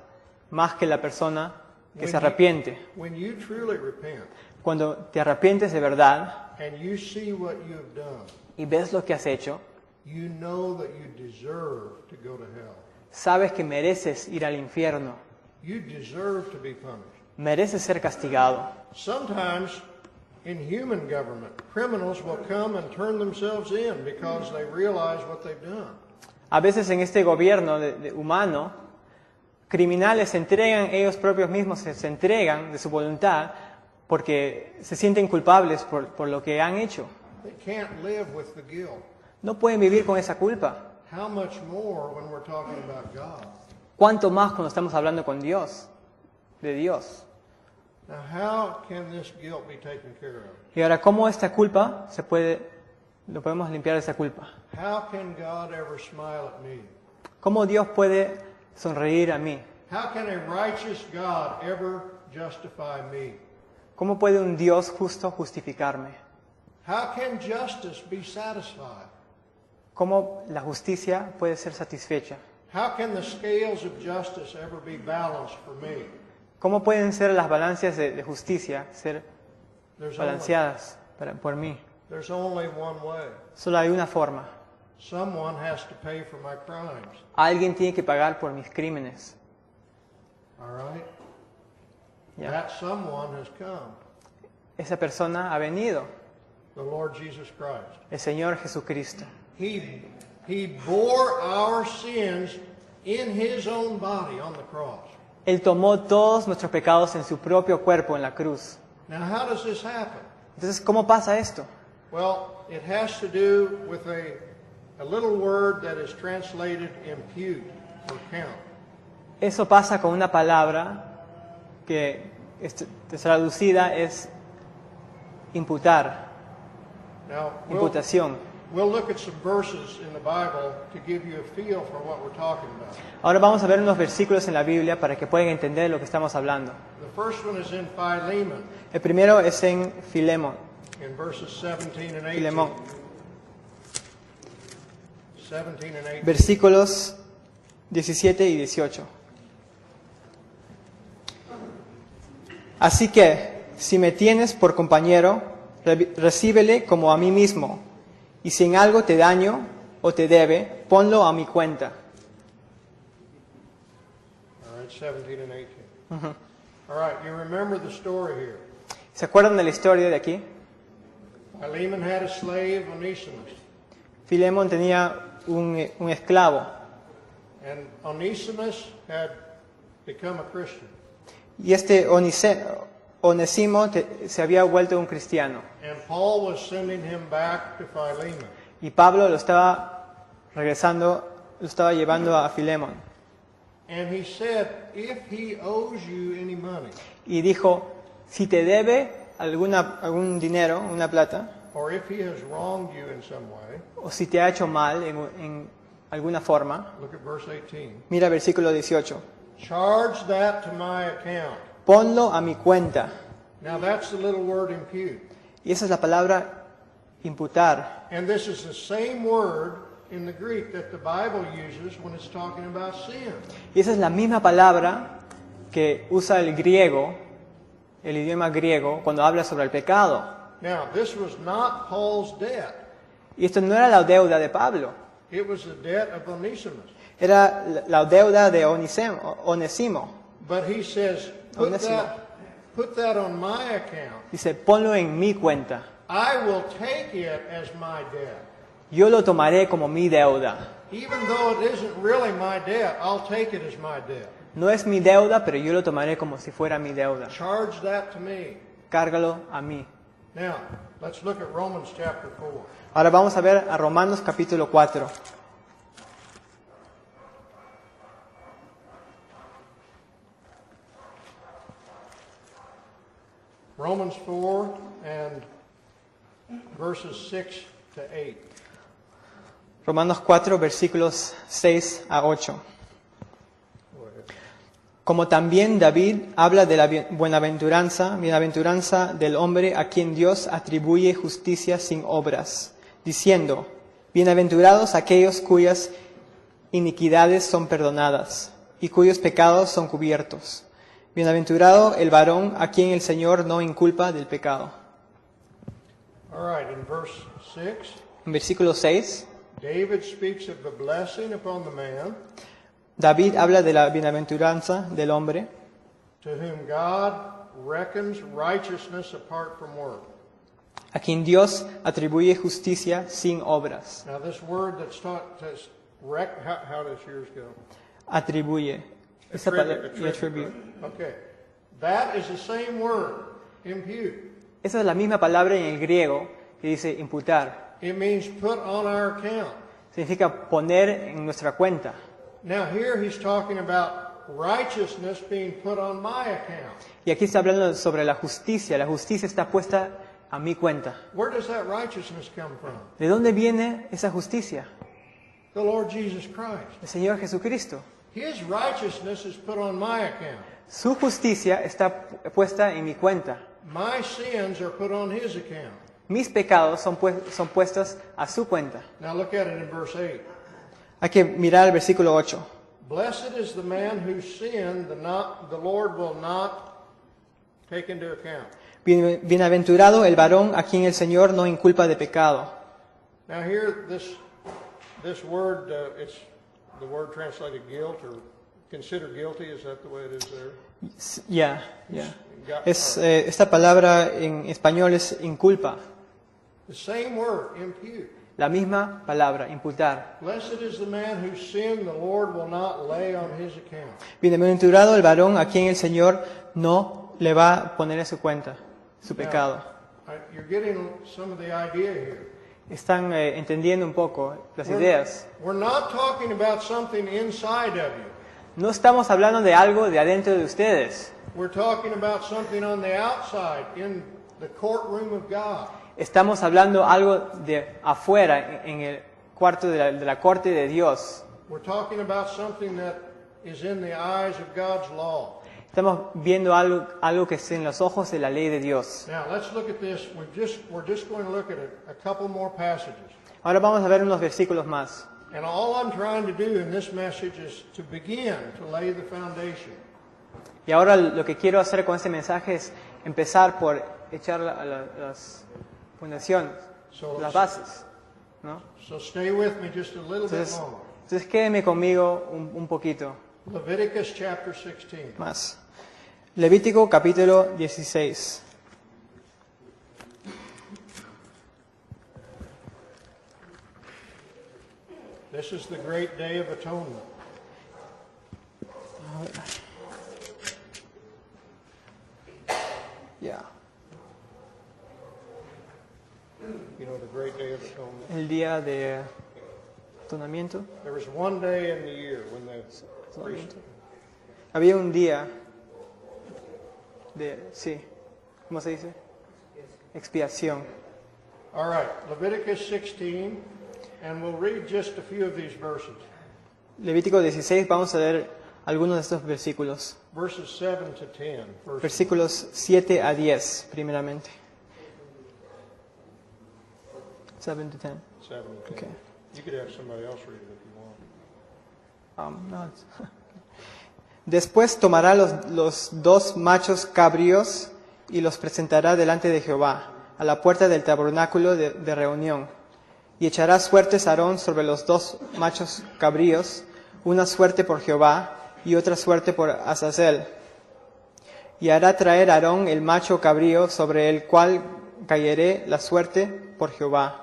que la persona que se arrepiente. When you truly repent Cuando te arrepientes de verdad and you see what you have done, y ves lo que has hecho, you know that you deserve to go to hell. sabes que mereces ir al infierno, You deserve to be punished. mereces ser castigado. Sometimes in human government, criminals will come and turn themselves in because they realize what they've done. A veces en este gobierno humano, criminales se entregan ellos propios mismos, se entregan de su voluntad porque se sienten culpables por lo que han hecho. They can't live with the guilt. No pueden vivir con esa culpa. How much more when we're talking about God? ¿Cuánto más cuando estamos hablando con Dios, de Dios? Now, how can this guilt be taken care of? Y ahora, ¿cómo esta culpa lo podemos limpiar de esa culpa? How can God ever smile at me? ¿Cómo Dios puede sonreír a mí? How can a righteous God ever justify me? ¿Cómo puede un Dios justo justificarme? How can justice be satisfied? ¿Cómo la justicia puede ser satisfecha? How can the scales of justice ever be balanced for me? ¿Cómo pueden ser las balanzas de justicia ser There's balanceadas por mí? There's only one way. Solo hay una forma. Someone has to pay for my crimes. Alguien tiene que pagar por mis crímenes. All right? ¿Ya? That someone has come. Esa persona ha venido, The Lord Jesus Christ. el Señor Jesucristo. He bore our sins in His own body on the cross. Él tomó todos nuestros pecados en su propio cuerpo en la cruz. Now, how does this happen? Entonces, ¿cómo pasa esto? Well, it has to do with a little word that is translated impute or count. Eso pasa con una palabra que traducida es imputar, Now, imputación. we'll look at some verses in the Bible to give you a feel for what we're talking about. Ahora vamos a ver unos versículos en la Biblia para que puedan entender lo que estamos hablando. The first one is in Philemon, El primero es en Filemón. in verses 17 and 18. Filemón. 17 and 18. Versículos 17 y 18. Así que, si me tienes por compañero, recíbele como a mí mismo, y si en algo te daño o te debe, ponlo a mi cuenta. right? 17 and 18. All right, you remember the story here. ¿Se acuerdan de la historia de aquí? Philemon had a slave, Onesimus. Filemón tenía un esclavo And Onesimus had become a Christian. y este Onésimo se había vuelto un cristiano And Paul was sending him back to Philemon. y Pablo lo estaba llevando a Filemón And he said, if he owes you any money, y dijo, si te debe algún dinero, una plata, or if he has wronged you in some way, o si te ha hecho mal en alguna forma, look at verse 18. mira versículo 18, Charge that to my account. ponlo a mi cuenta. Now that's the little word impute. Y esa es la palabra imputar. And this is the same word in the Greek that the Bible uses when it's talking about sin. Y esa es la misma palabra que usa el griego, el idioma griego, cuando habla sobre el pecado. Now, this was not Paul's debt. Y esto no era la deuda de Pablo, It was the debt of Onesimus. era la deuda de Onésimo. But he says, Onésimo. put that on my account. Dice, ponlo en mi cuenta. I will take it as my debt. Yo lo tomaré como mi deuda. Even though it isn't really my debt, I'll take it as my debt. No es mi deuda, pero yo lo tomaré como si fuera mi deuda. Charge that to me. Cárgalo a mí. Now, let's look at Romans chapter 4. Ahora vamos a ver a Romanos capítulo 4. Romans 4 and verses 6 to 8. Romanos 4, versículos 6 a 8. Go ahead. Como también David habla de la bienaventuranza del hombre a quien Dios atribuye justicia sin obras, diciendo, bienaventurados aquellos cuyas iniquidades son perdonadas y cuyos pecados son cubiertos. Bienaventurado el varón a quien el Señor no inculpa del pecado. All right, in verse 6, En versículo 6, David speaks of the blessing upon the man David habla de la bienaventuranza del hombre to whom God reckons righteousness apart from work. a quien Dios atribuye justicia sin obras. Now, this word that's taught, how does yours go? Atribuye. Esa palabra, Attribute. Okay. That is the same word, impute. Esa es la misma palabra en el griego que dice imputar. It means put on our account. Significa poner en nuestra cuenta. Now, here he's talking about righteousness being put on my account. Y aquí está hablando sobre la justicia. La justicia está puesta a mi cuenta. Where does that righteousness come from? ¿De dónde viene esa justicia? The Lord Jesus Christ. El Señor Jesucristo. His righteousness is put on my account. Su justicia está puesta en mi cuenta. My sins are put on his account. Mis pecados son puestos a su cuenta. Now look at it in verse 8. Hay que mirar el versículo 8. Blessed is the man whose sin the Lord will not take into account. Bienaventurado el varón a quien el Señor no inculpa de pecado. Now here, this word, it's the word translated guilt or consider guilty. Is that the way it is there? Ya. Esta palabra en español es inculpa. The same word, impute. La misma palabra, imputar. Blessed is the man whose sin the Lord will not lay on his account. Bienaventurado el varón a quien el Señor no le va a poner en su cuenta su pecado. You're getting some of the idea here. Están entendiendo un poco las ideas. We're not talking about something inside of you. No estamos hablando de algo de adentro de ustedes. We're talking about something on the outside, in the courtroom of God. Estamos hablando algo de afuera, en el cuarto de la corte de Dios. We're talking about something that is in the eyes of God's law. Estamos viendo algo que es en los ojos de la ley de Dios. Now, let's look at this. We're just going to look at a couple more passages. Ahora vamos a ver unos versículos más. And all I'm trying to do in this message is to begin to lay the foundation. Y ahora lo que quiero hacer con este mensaje es empezar por echar las fundaciones, las bases, ¿no? So stay with me just a little bit longer. Entonces quédeme conmigo un poquito. Leviticus chapter 16. más. Levítico capítulo 16. This is the great day of atonement. Ya. You know, the great day of atonement. El día de atonamiento. There was one day in the year when the priest, Había un día de, sí, ¿cómo se dice? Expiación. all right, Leviticus 16, and we'll read just a few of these verses. Levítico 16, vamos a leer algunos de estos versículos. Verses 7 to 10. First. Versículos 7 a 10, primeramente. 7 to 10. 7 to 10. Okay. You could have somebody else read it if you want. No, Después tomará los dos machos cabríos y los presentará delante de Jehová, a la puerta del tabernáculo de reunión. Y echará suertes Aarón sobre los dos machos cabríos, una suerte por Jehová y otra suerte por Azazel. Y hará traer Aarón el macho cabrío sobre el cual cayere la suerte por Jehová.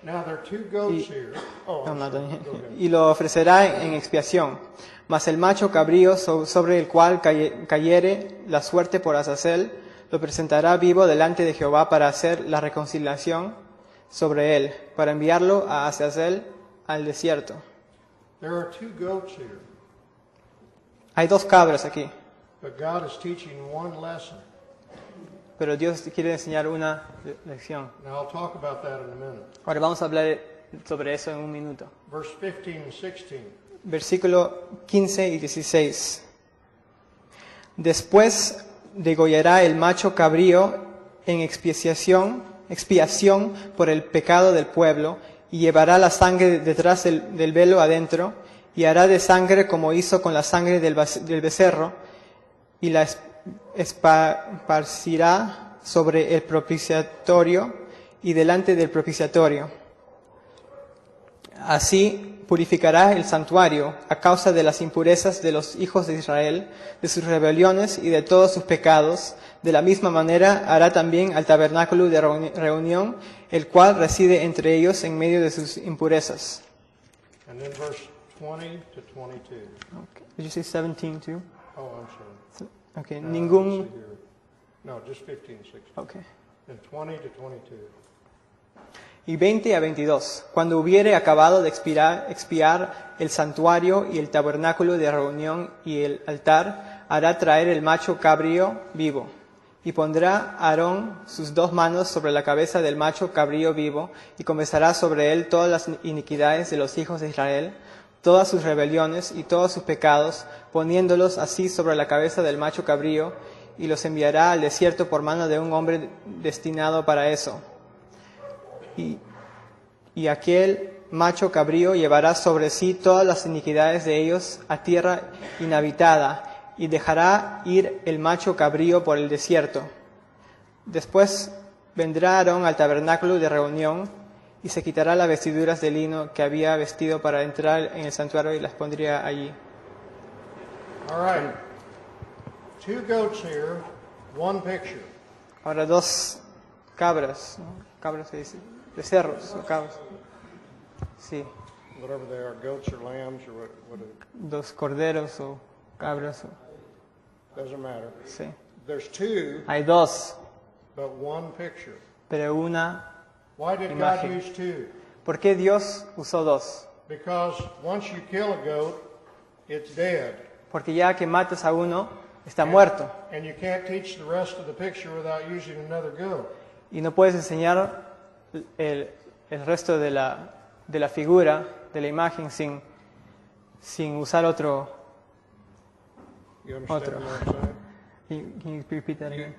Now there are two goats here. Oh, No, I'm no, sorry. no. Go ahead. Y lo ofrecerá en expiación. Mas el macho cabrío sobre el cual cayere la suerte por Azazel, lo presentará vivo delante de Jehová para hacer la reconciliación sobre él, para enviarlo a Azazel al desierto. There are two goats here, Hay dos cabras aquí, but God is teaching one lesson. pero Dios quiere enseñar una lección. Now I'll talk about that in a minute. Ahora vamos a hablar sobre eso en un minuto. Verse 15 and 16. Versículo 15 y 16. Después degollará el macho cabrío en expiación por el pecado del pueblo, y llevará la sangre detrás del velo adentro, y hará de sangre como hizo con la sangre del becerro, y la esparcirá sobre el propiciatorio y delante del propiciatorio. Así purificará el santuario a causa de las impurezas de los hijos de Israel, de sus rebeliones y de todos sus pecados. De la misma manera hará también al tabernáculo de reunión, el cual reside entre ellos en medio de sus impurezas. And then verse 20 to 22. Okay. Did you say 17 too? Oh, I'm sorry. Okay. No, Ningún. let's see here. No, just 15 and 16. Okay. And 20 to 22. Y 20 a 22. Cuando hubiere acabado de expiar el santuario y el tabernáculo de reunión y el altar, hará traer el macho cabrío vivo. Y pondrá Aarón sus dos manos sobre la cabeza del macho cabrío vivo, y comenzará sobre él todas las iniquidades de los hijos de Israel, todas sus rebeliones y todos sus pecados, poniéndolos así sobre la cabeza del macho cabrío, y los enviará al desierto por mano de un hombre destinado para eso. Y aquel macho cabrío llevará sobre sí todas las iniquidades de ellos a tierra inhabitada, y dejará ir el macho cabrío por el desierto. Después vendrá Aarón al tabernáculo de reunión, y se quitará las vestiduras de lino que había vestido para entrar en el santuario, y las pondría allí. All right. Two goats here, one picture. Ahora dos cabras, ¿no? Cabras se dice, becerros o cabras. Sí, Whatever they are, goats or lambs or what dos corderos o cabras. doesn't matter. Sí. There's two, Hay dos, but one picture. pero una. Why did Imagen. God use two? ¿Por qué Dios usó dos? Because once you kill a goat, it's dead. Porque ya que matas a uno, está muerto. And you can't teach the rest of the picture without using another goat. Y no puedes enseñar el resto de la figura, de la imagen, sin usar otro. You understand Otro. what I'm saying? Can you repeat that again?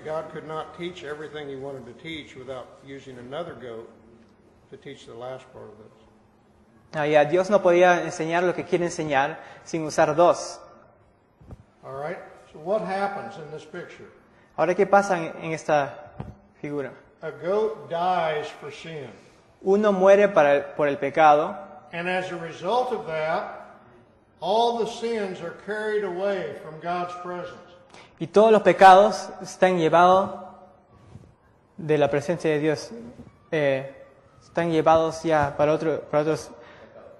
God could not teach everything he wanted to teach without using another goat to teach the last part of this. Ya, Dios no podía enseñar lo que quiere enseñar sin usar dos. All right? So what happens in this picture? Ahora, ¿qué pasa en esta figura? A goat dies for sin. Uno muere por el pecado, And as a result of that, all the sins are carried away from God's presence. Y todos los pecados están llevados de la presencia de Dios. Están llevados ya para otros,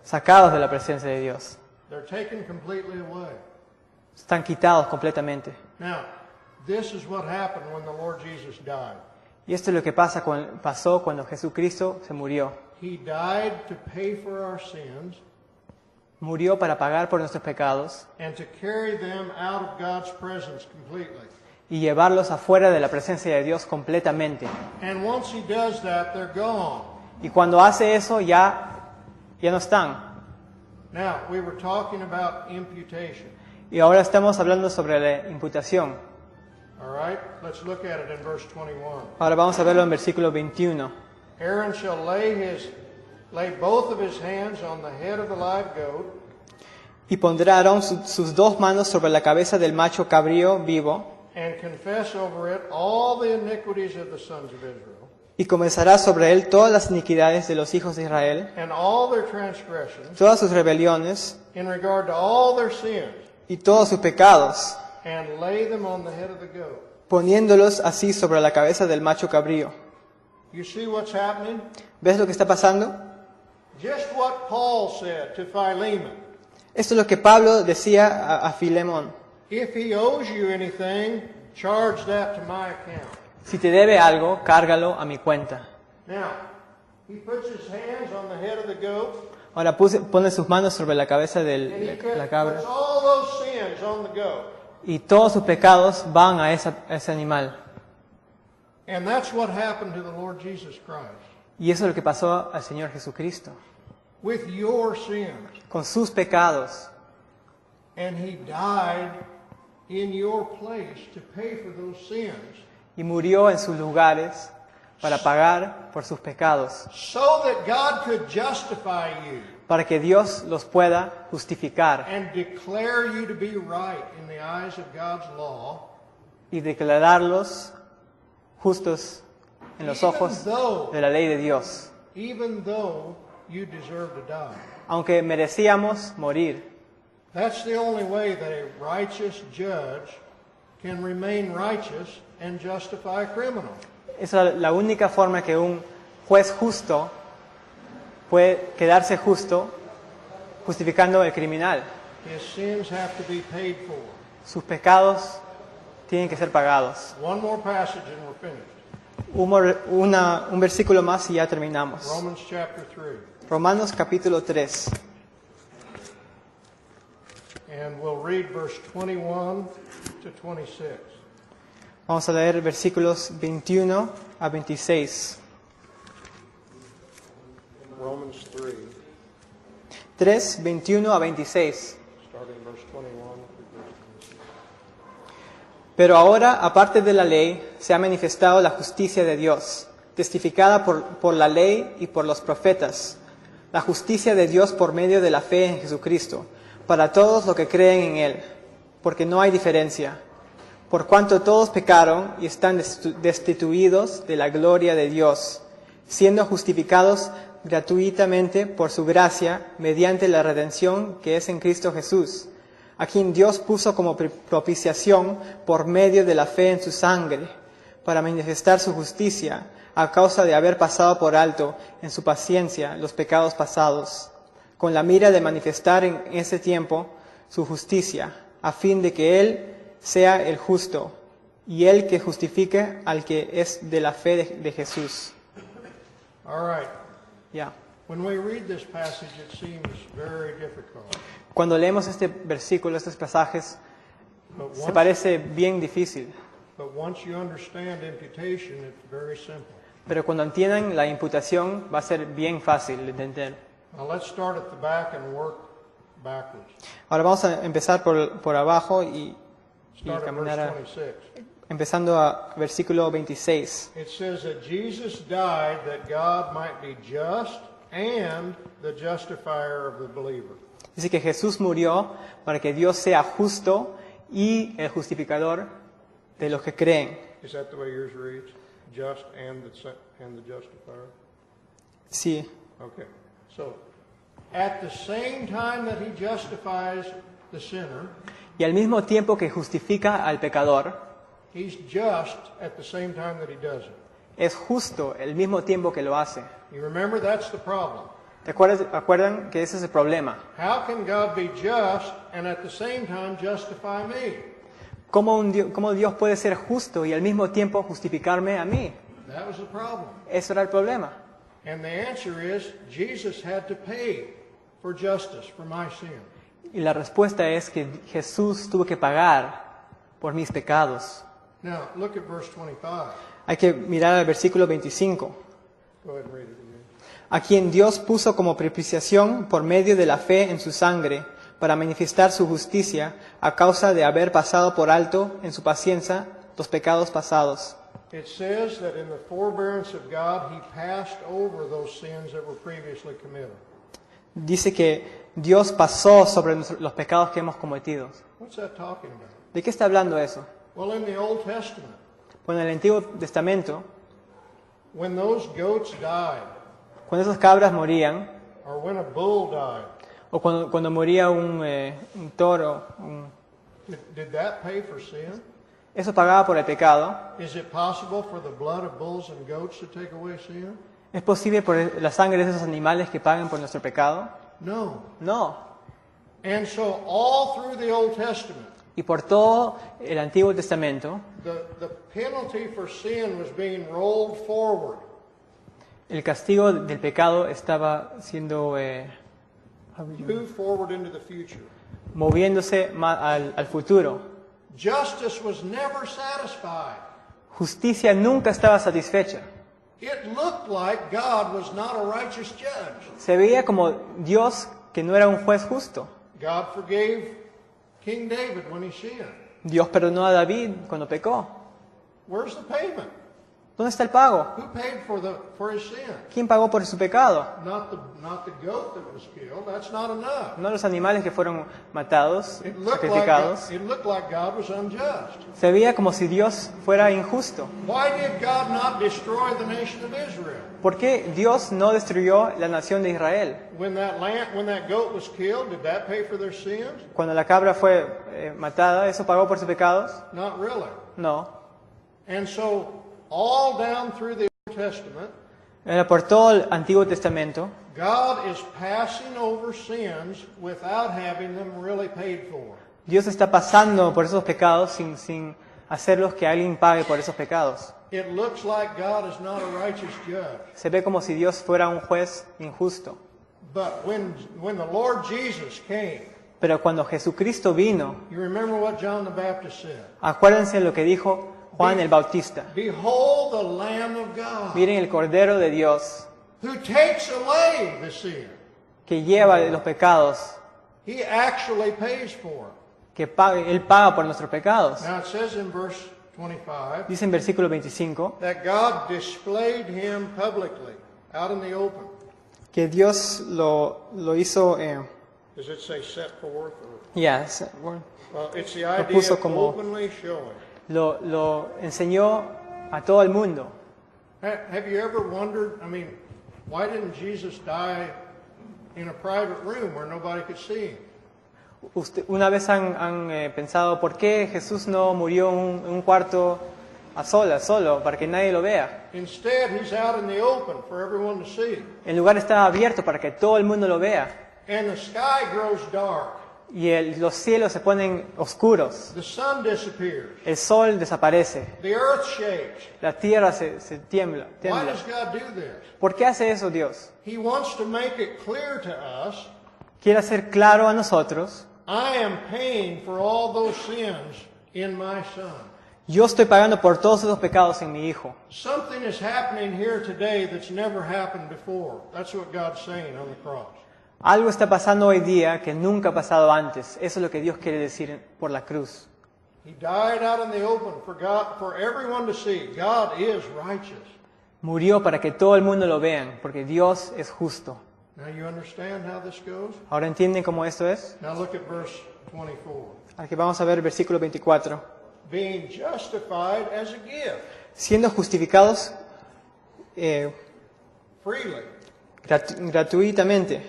sacados de la presencia de Dios. They're taken completely away. Están quitados completamente. Now, this is what happened when the Lord Jesus died. Y esto es lo que pasó cuando Jesucristo se murió. He died to pay for our sins Murió para pagar por nuestros pecados and to carry them out of God's presence completely. y llevarlos afuera de la presencia de Dios completamente. And once he does that, they're gone. Y cuando hace eso ya no están. Now, we were talking about imputation. Y ahora estamos hablando sobre la imputación. All right? Let's look at it in verse 21. Ahora vamos a verlo en versículo 21. Aaron shall lay both of his hands on the head of the live goat, Y pondrá Aarón sus dos manos sobre la cabeza del macho cabrío vivo, and confess over it all the iniquities of the sons of Israel, y comenzará sobre él todas las iniquidades de los hijos de Israel, and all their transgressions, todas sus rebeliones in regard to all their sins, y todos sus pecados, and lay them on the head of the goat. poniéndolos así sobre la cabeza del macho cabrío. You see what's happening? ¿Ves lo que está pasando? Just what Paul said to Philemon. Esto es lo que Pablo decía a Filemón. If he owes you anything, charge that to my account. Si te debe algo, cárgalo a mi cuenta. Now, he puts his hands on the head of the goat, Ahora pone sus manos sobre la cabeza and he de la cabra. puts all those sins on the goat. Y todos sus pecados van a ese animal. And that's what happened to the Lord Jesus Christ. Y eso es lo que pasó al Señor Jesucristo. With your sins. Con sus pecados. And he died in your place to pay for those sins, Y murió en sus lugares para pagar por sus pecados. so that God could justify you Para que Dios los pueda justificar and declare you to be right in the eyes of God's law, y declararlos justos en los ojos de la ley de Dios. even though you deserve to die. Aunque merecíamos morir. That's the only way that a righteous judge can remain righteous and justify a criminal. Esa es la única forma que un juez justo puede quedarse justo justificando al criminal. His sins have to be paid for. Sus pecados tienen que ser pagados. One more passage and we're finished. Un versículo más y ya terminamos. Romans chapter 3. Romanos capítulo 3. And we'll read verse 21 to 26. Vamos a leer versículos 21 a 26. Romans 3, 3, 21 a 26. starting verse 21 through verse 26. Pero ahora, aparte de la ley, se ha manifestado la justicia de Dios, testificada por la ley y por los profetas, la justicia de Dios por medio de la fe en Jesucristo, para todos los que creen en Él, porque no hay diferencia, por cuanto todos pecaron y están destituidos de la gloria de Dios, siendo justificados gratuitamente por su gracia, mediante la redención que es en Cristo Jesús, a quien Dios puso como propiciación por medio de la fe en su sangre, para manifestar su justicia, a causa de haber pasado por alto en su paciencia los pecados pasados, con la mira de manifestar en ese tiempo su justicia, a fin de que Él sea el justo, y el que justifique al que es de la fe de Jesús. All right. Ya. When we read this passage, it seems very difficult. Cuando leemos este versículo, estos pasajes, But se once, parece bien difícil. but once you understand imputation, it's very simple. Pero cuando entiendan la imputación, va a ser bien fácil de entender. Now let's start at the back and work backwards. Ahora vamos a empezar por abajo y Start at caminar verse 26. empezando a versículo 26. It says that Jesus died that God might be just and the justifier of the believer. Dice que Jesús murió para que Dios sea justo y el justificador de los que creen. Is that the way yours reads? Just and the justifier? Sí. Okay. So, at the same time that he justifies the sinner, Y al mismo tiempo que justifica al pecador, he's just at the same time that he does it. es justo el mismo tiempo que lo hace. You remember that's the problem. ¿Te acuerdan que ese es el problema? How can God be just and at the same time justify me? ¿Cómo Dios puede ser justo y al mismo tiempo justificarme a mí? That was the problem. Eso era el problema. And the answer is Jesus had to pay for justice for my sin. Y la respuesta es que Jesús tuvo que pagar por mis pecados. Now, look at verse 25. Hay que mirar al versículo 25. Go ahead and read it again. A quien Dios puso como propiciación por medio de la fe en su sangre, para manifestar su justicia a causa de haber pasado por alto en su paciencia los pecados pasados. It says that in the forbearance of God, he passed over those sins that were previously committed. Dice que Dios pasó sobre los pecados que hemos cometido. What's that talking about? ¿De qué está hablando eso? Well, in the Old Testament, Bueno, en el Antiguo Testamento, when those goats died, cuando esas cabras morían, or when a bull died, o cuando moría un toro, did that pay for sin? eso pagaba por el pecado. Is it possible for the blood of bulls and goats to take away sin? ¿Es posible por la sangre de esos animales que paguen por nuestro pecado? No. No. And so all through the Old Testament, Y por todo el Antiguo Testamento, the penalty for sin was being rolled forward. el castigo del pecado estaba siendo Move forward into the future. moviéndose al futuro. Justice was never satisfied. Justicia nunca estaba satisfecha. It looked like God was not a righteous judge. Se veía como Dios que no era un juez justo. God forgave King David when he sinned. Dios perdonó a David cuando pecó. Where's the payment? ¿Dónde está el pago? Who paid for his sin? ¿Quién pagó por su pecado? Not the goat that was killed. That's not enough. No los animales que fueron matados, It looked sacrificados. like God was unjust. Se veía como si Dios fuera injusto. Why did God not destroy the nation of Israel? ¿Por qué Dios no destruyó la nación de Israel? When that goat was killed, did that pay for their sins? Cuando la cabra fue matada, ¿eso pagó por sus pecados? Not really. No. And so, all down through the Old Testament, Era por todo el Antiguo Testamento, God is passing over sins without having them really paid for. Dios está pasando por esos pecados sin hacerlos que alguien pague por esos pecados. It looks like God is not a righteous judge. Se ve como si Dios fuera un juez injusto. But when the Lord Jesus came, Pero cuando Jesucristo vino, you remember what John the Baptist said? acuérdense lo que dijo Juan el Bautista. Behold the Lamb of God, Miren el Cordero de Dios who takes away the sin. que lleva los pecados, He actually pays for it. que Él paga por nuestros pecados. Now it says in verse 25 Dice en versículo 25 that God displayed him publicly out in the open. que Dios lo hizo, Does it say set forth? bueno, Well, it's the idea puso of como- openly showing. lo enseñó a todo el mundo. Have you ever wondered, why didn't Jesus die in a private room where nobody could see him? Una vez han pensado, ¿por qué Jesús no murió en un cuarto a solas, solo, para que nadie lo vea? Instead, he's out in the open for everyone to see. El lugar está abierto para que todo el mundo lo vea. And the sky grows dark. Y los cielos se ponen oscuros. The sun disappears. El sol desaparece. The earth shakes. La tierra se tiembla. Why tiembla. does God do this? ¿Por qué hace eso Dios? He wants to make it clear to us, Quiere hacer claro a nosotros, I am paying for all those sins in my son. yo estoy pagando por todos esos pecados en mi Hijo. Something is happening here today that's never happened before. That's what God's saying on the cross. Algo está pasando hoy día que nunca ha pasado antes. Eso es lo que Dios quiere decir por la cruz. He died out in the open for everyone to see. God is righteous. Murió para que todo el mundo lo vean, porque Dios es justo. Now you understand how this goes? ¿Ahora entienden cómo esto es? Now look at verse 24. Aquí vamos a ver el versículo 24. Being justified as a gift, Siendo justificados freely. gratuitamente.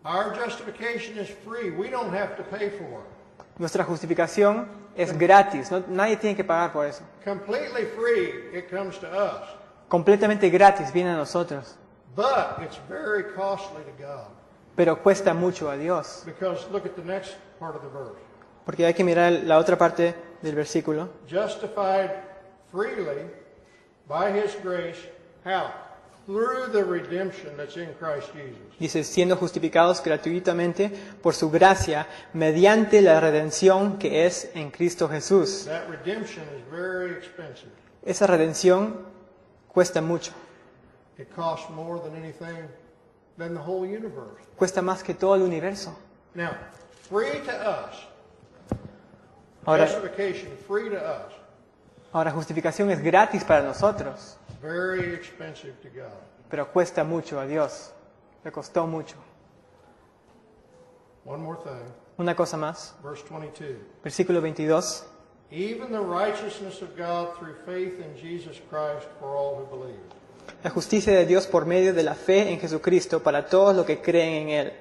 Our justification is free. We don't have to pay for it. Nuestra justificación es gratis, nadie tiene que pagar por eso. Completely free, it comes to us. Completamente gratis viene a nosotros, But it's very costly to God. pero cuesta mucho a Dios. Because look at the next part of the verse. Porque hay que mirar la otra parte del versículo. Justified freely by His grace, how? Through the redemption that's in Christ Jesus. Dice, siendo justificados gratuitamente por su gracia, mediante la redención que es en Cristo Jesús. That redemption is very expensive. Esa redención cuesta mucho, It costs more than anything than the whole universe. cuesta más que todo el universo. Now, free to us. Ahora, Justification, free to us. ahora justificación es gratis para nosotros, Very expensive to God. pero cuesta mucho a Dios. Le costó mucho. One more thing. Una cosa más, Verse 22. versículo 22. Even the righteousness of God through faith in Jesus Christ for all who believe. La justicia de Dios por medio de la fe en Jesucristo para todos los que creen en Él.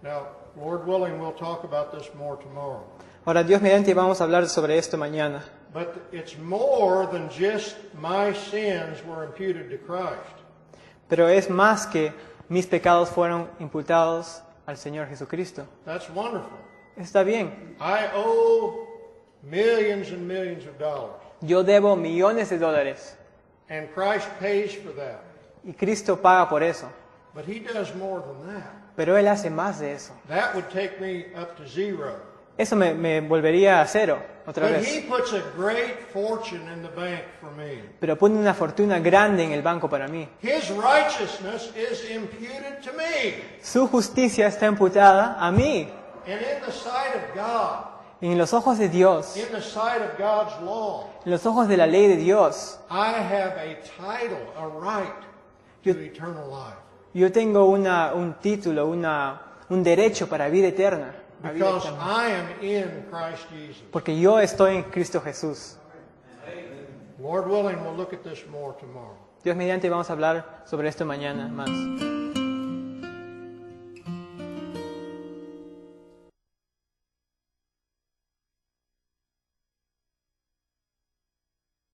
Now, Lord willing, we'll talk about this more tomorrow. Ahora, Dios mediante, vamos a hablar sobre esto mañana. But it's more than just my sins were imputed to Christ. Pero es más que mis pecados fueron imputados al Señor Jesucristo. That's wonderful. Está bien. I owe millions and millions of dollars. Yo debo millones de dólares And Christ pays for that. y Cristo paga por eso. But He does more than that. Pero Él hace más de eso. That would take me up to zero. Eso me volvería a cero otra But vez. He puts a great fortune in the bank for me. Pero pone una fortuna grande en el banco para mí. His righteousness is imputed to me. Su justicia está imputada a mí. And in the sight of God, En los ojos de Dios, in the sight of God's law, en los ojos de la ley de Dios, I have a title, a right to eternal life. yo tengo un título, un derecho para vida eterna. a vida Because eterna. I am in Christ Jesus. Porque yo estoy en Cristo Jesús. Lord willing, we'll look at this more tomorrow. Dios mediante vamos a hablar sobre esto mañana más.